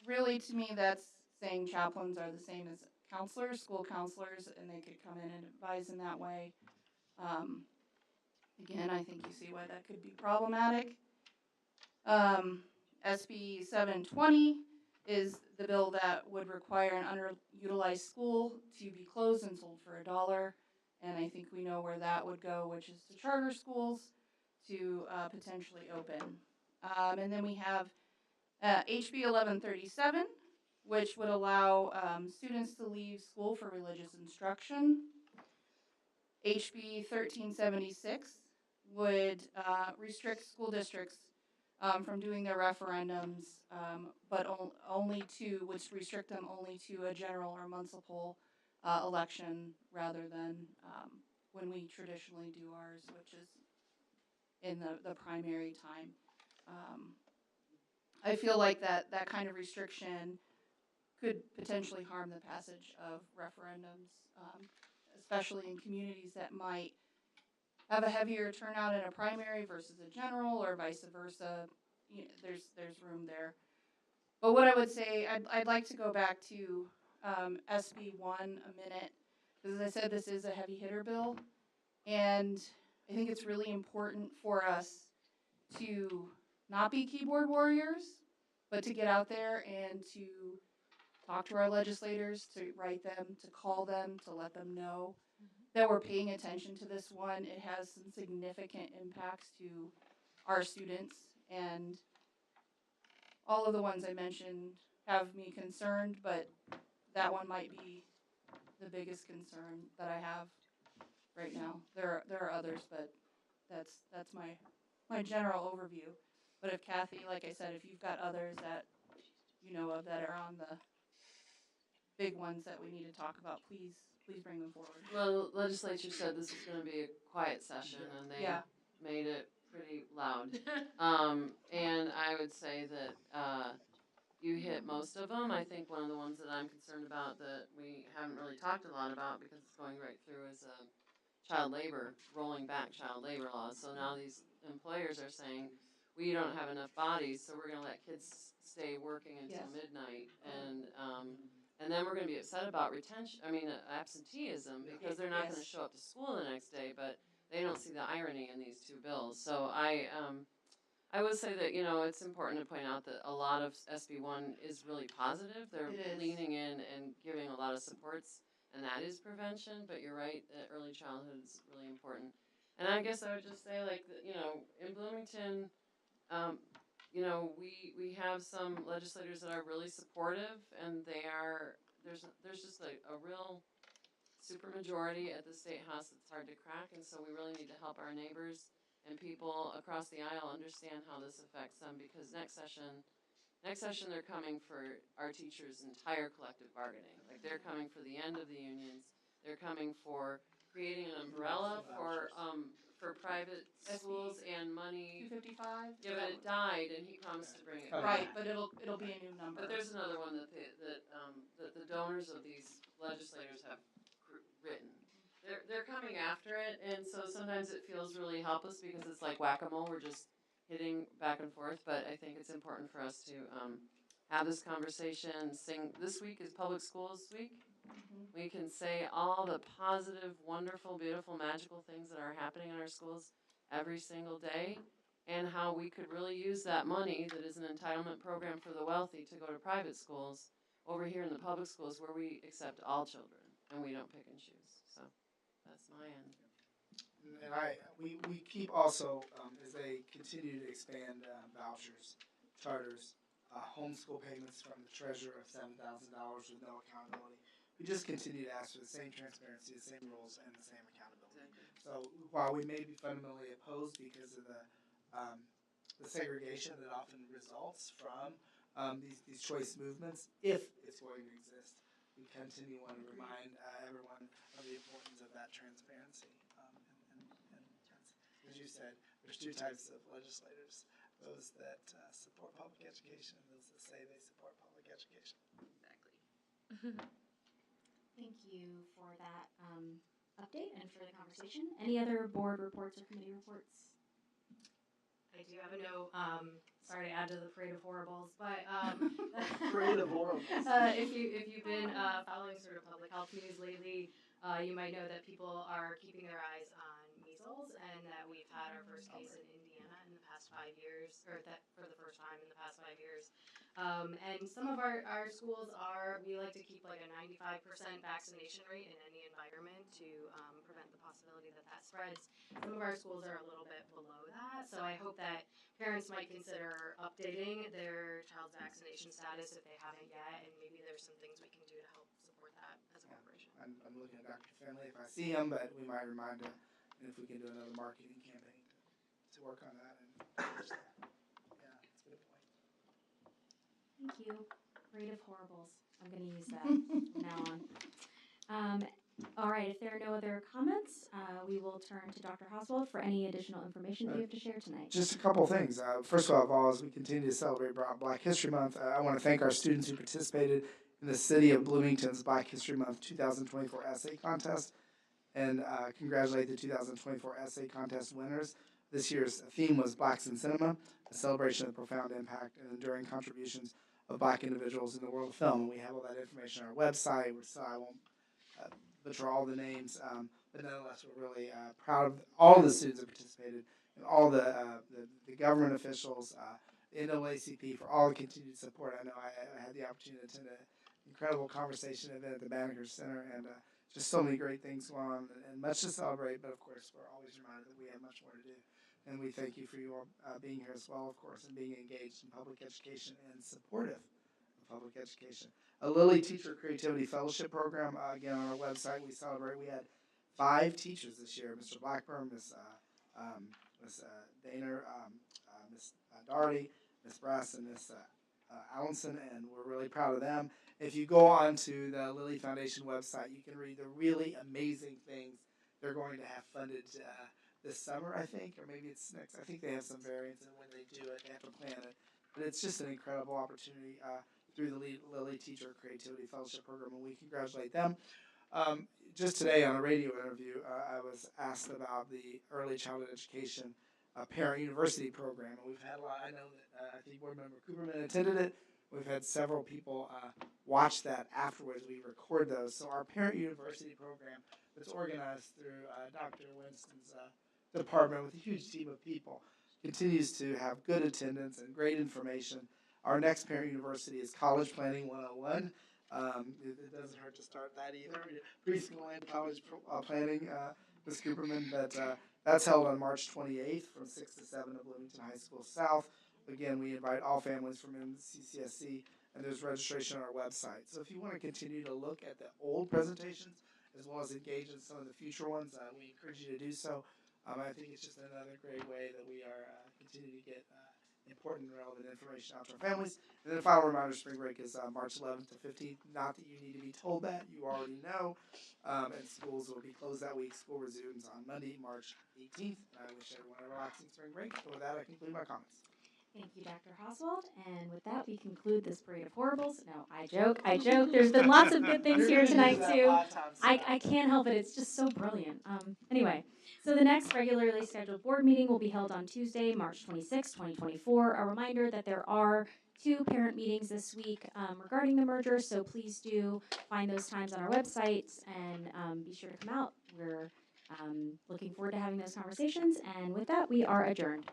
really, to me, that's saying chaplains are the same as counselors, school counselors, and they could come in and advise in that way. Again, I think you see why that could be problematic. SB 720 is the bill that would require an underutilized school to be closed and sold for $1. And I think we know where that would go, which is to charter schools to potentially open. And then we have HB 1137, which would allow students to leave school for religious instruction. HB 1376 would restrict school districts from doing their referendums, but would restrict them only to a general or municipal election rather than when we traditionally do ours, which is in the primary time. I feel like that kind of restriction could potentially harm the passage of referendums, especially in communities that might have a heavier turnout in a primary versus a general, or vice versa. There's room there. But what I would say, I'd like to go back to SB 1 a minute, because as I said, this is a heavy hitter bill, and I think it's really important for us to not be keyboard warriors, but to get out there and to talk to our legislators, to write them, to call them, to let them know that we're paying attention to this one. It has some significant impacts to our students, and all of the ones I mentioned have me concerned, but that one might be the biggest concern that I have right now. There are others, but that's my general overview. But if Kathy, like I said, if you've got others that you know of that are on the big ones that we need to talk about, please bring them forward. Well, the legislature said this was gonna be a quiet session, and they Yeah. made it pretty loud. And I would say that, you hit most of them. I think one of the ones that I'm concerned about that we haven't really talked a lot about because it's going right through is, child labor, rolling back child labor laws. So now these employers are saying, we don't have enough bodies, so we're gonna let kids stay working until Yes. midnight. And then we're gonna be upset about absenteeism, because they're not gonna Yes. show up to school the next day, but they don't see the irony in these two bills. So I would say that, it's important to point out that a lot of SB1 is really positive. They're It is. leaning in and giving a lot of supports, and that is prevention, but you're right, that early childhood is really important. And I guess I would just say, like, in Bloomington, we have some legislators that are really supportive, and there's just a real supermajority at the State House that's hard to crack, and so we really need to help our neighbors and people across the aisle understand how this affects them, because next session they're coming for our teachers' entire collective bargaining. Like, they're coming for the end of the unions. They're coming for creating an umbrella for private schools and money. 255. Yeah, but it died, and he promised to bring it back. Right, but it'll be a new number. But there's another one that the donors of these legislators have written. They're coming after it, and so sometimes it feels really helpless because it's like whack-a-mole. We're just hitting back and forth. But I think it's important for us to have this conversation. This week is Public Schools Week. We can say all the positive, wonderful, beautiful, magical things that are happening in our schools every single day, and how we could really use that money that is an entitlement program for the wealthy to go to private schools over here in the public schools, where we accept all children and we don't pick and choose. So that's my end. And we keep also, as they continue to expand vouchers, charters, homeschool payments from the treasurer of $7,000 with no accountability. We just continue to ask for the same transparency, the same rules, and the same accountability. So while we may be fundamentally opposed because of the segregation that often results from these choice movements, if it's going to exist, we continue to remind everyone of the importance of that transparency. And as you said, there's two types of legislators: those that support public education and those that say they support public education. Exactly. Thank you for that update and for the conversation. Any other board reports or committee reports? I do have a note. Sorry to add to the parade of horribles, but Parade of horribles. if you've been following sort of public health news lately, you might know that people are keeping their eyes on measles, and that we've had our first case in Indiana in the past 5 years, or that for the first time in the past 5 years. And some of our schools we like to keep like a 95% vaccination rate in any environment to prevent the possibility that spreads. Some of our schools are a little bit below that, so I hope that parents might consider updating their child's vaccination status if they haven't yet, and maybe there's some things we can do to help support that as a corporation. I'm looking at Dr. Finley if I see him, but we might remind him, and if we can do another marketing campaign to work on that and push that. Yeah, that's a good point. Thank you. Parade of horribles. I'm going to use that from now on. All right, if there are no other comments, we will turn to Dr. Oswald for any additional information that you have to share tonight. Just a couple of things. First of all, as we continue to celebrate Black History Month, I want to thank our students who participated in the City of Bloomington's Black History Month 2024 essay contest, and congratulate the 2024 essay contest winners. This year's theme was Blacks in Cinema, a celebration of the profound impact and enduring contributions of Black individuals in the world of film. And we have all that information on our website, so I won't butcher all the names, but nonetheless, we're really proud of all the students that participated, and all the government officials, NAACP, for all the continued support. I know I had the opportunity to attend an incredible conversation event at the Banneker Center, and just so many great things going on, and much to celebrate, but of course, we're always reminded that we have much more to do. And we thank you for you all being here as well, of course, and being engaged in public education and supportive of public education. A Lilly Teacher Creativity Fellowship Program, again, on our website, we had 5 teachers this year, Mr. Blackburn, Miss Daner, Miss Doherty, Miss Brass, and Miss Allenson, and we're really proud of them. If you go on to the Lilly Foundation website, you can read the really amazing things they're going to have funded this summer, I think, or maybe it's next. I think they have some variants, and when they do it, they have to plan it. But it's just an incredible opportunity through the Lilly Teacher Creativity Fellowship Program, and we congratulate them. Just today on a radio interview, I was asked about the early childhood education parent university program, and we've had a lot. I know that I think board member Cooperman attended it. We've had several people watch that afterwards. We record those. So our parent university program that's organized through Dr. Winston's department with a huge team of people continues to have good attendance and great information. Our next parent university is College Planning 101. It doesn't hurt to start that either. Preschool and college planning, Ms. Cooperman, but that's held on March 28th from 6 to 7 at Bloomington High School South. Again, we invite all families from MCCSC, and there's registration on our website. So if you want to continue to look at the old presentations as well as engage in some of the future ones, we encourage you to do so. I think it's just another great way that we are continuing to get important and relevant information out to our families. And then the final reminder, spring break is March 11th to 15th. Not that you need to be told that, you already know. And schools will be closed that week. School resumes on Monday, March 18th. And I wish everyone a relaxing spring break. So with that, I conclude my comments. Thank you, Dr. Oswald. And with that, we conclude this parade of horribles. No, I joke. There's been lots of good things here tonight, too. I can't help it. It's just so brilliant. Anyway, so the next regularly scheduled board meeting will be held on Tuesday, March 26, 2024. A reminder that there are 2 parent meetings this week regarding the merger, so please do find those times on our websites and be sure to come out. We're looking forward to having those conversations. And with that, we are adjourned.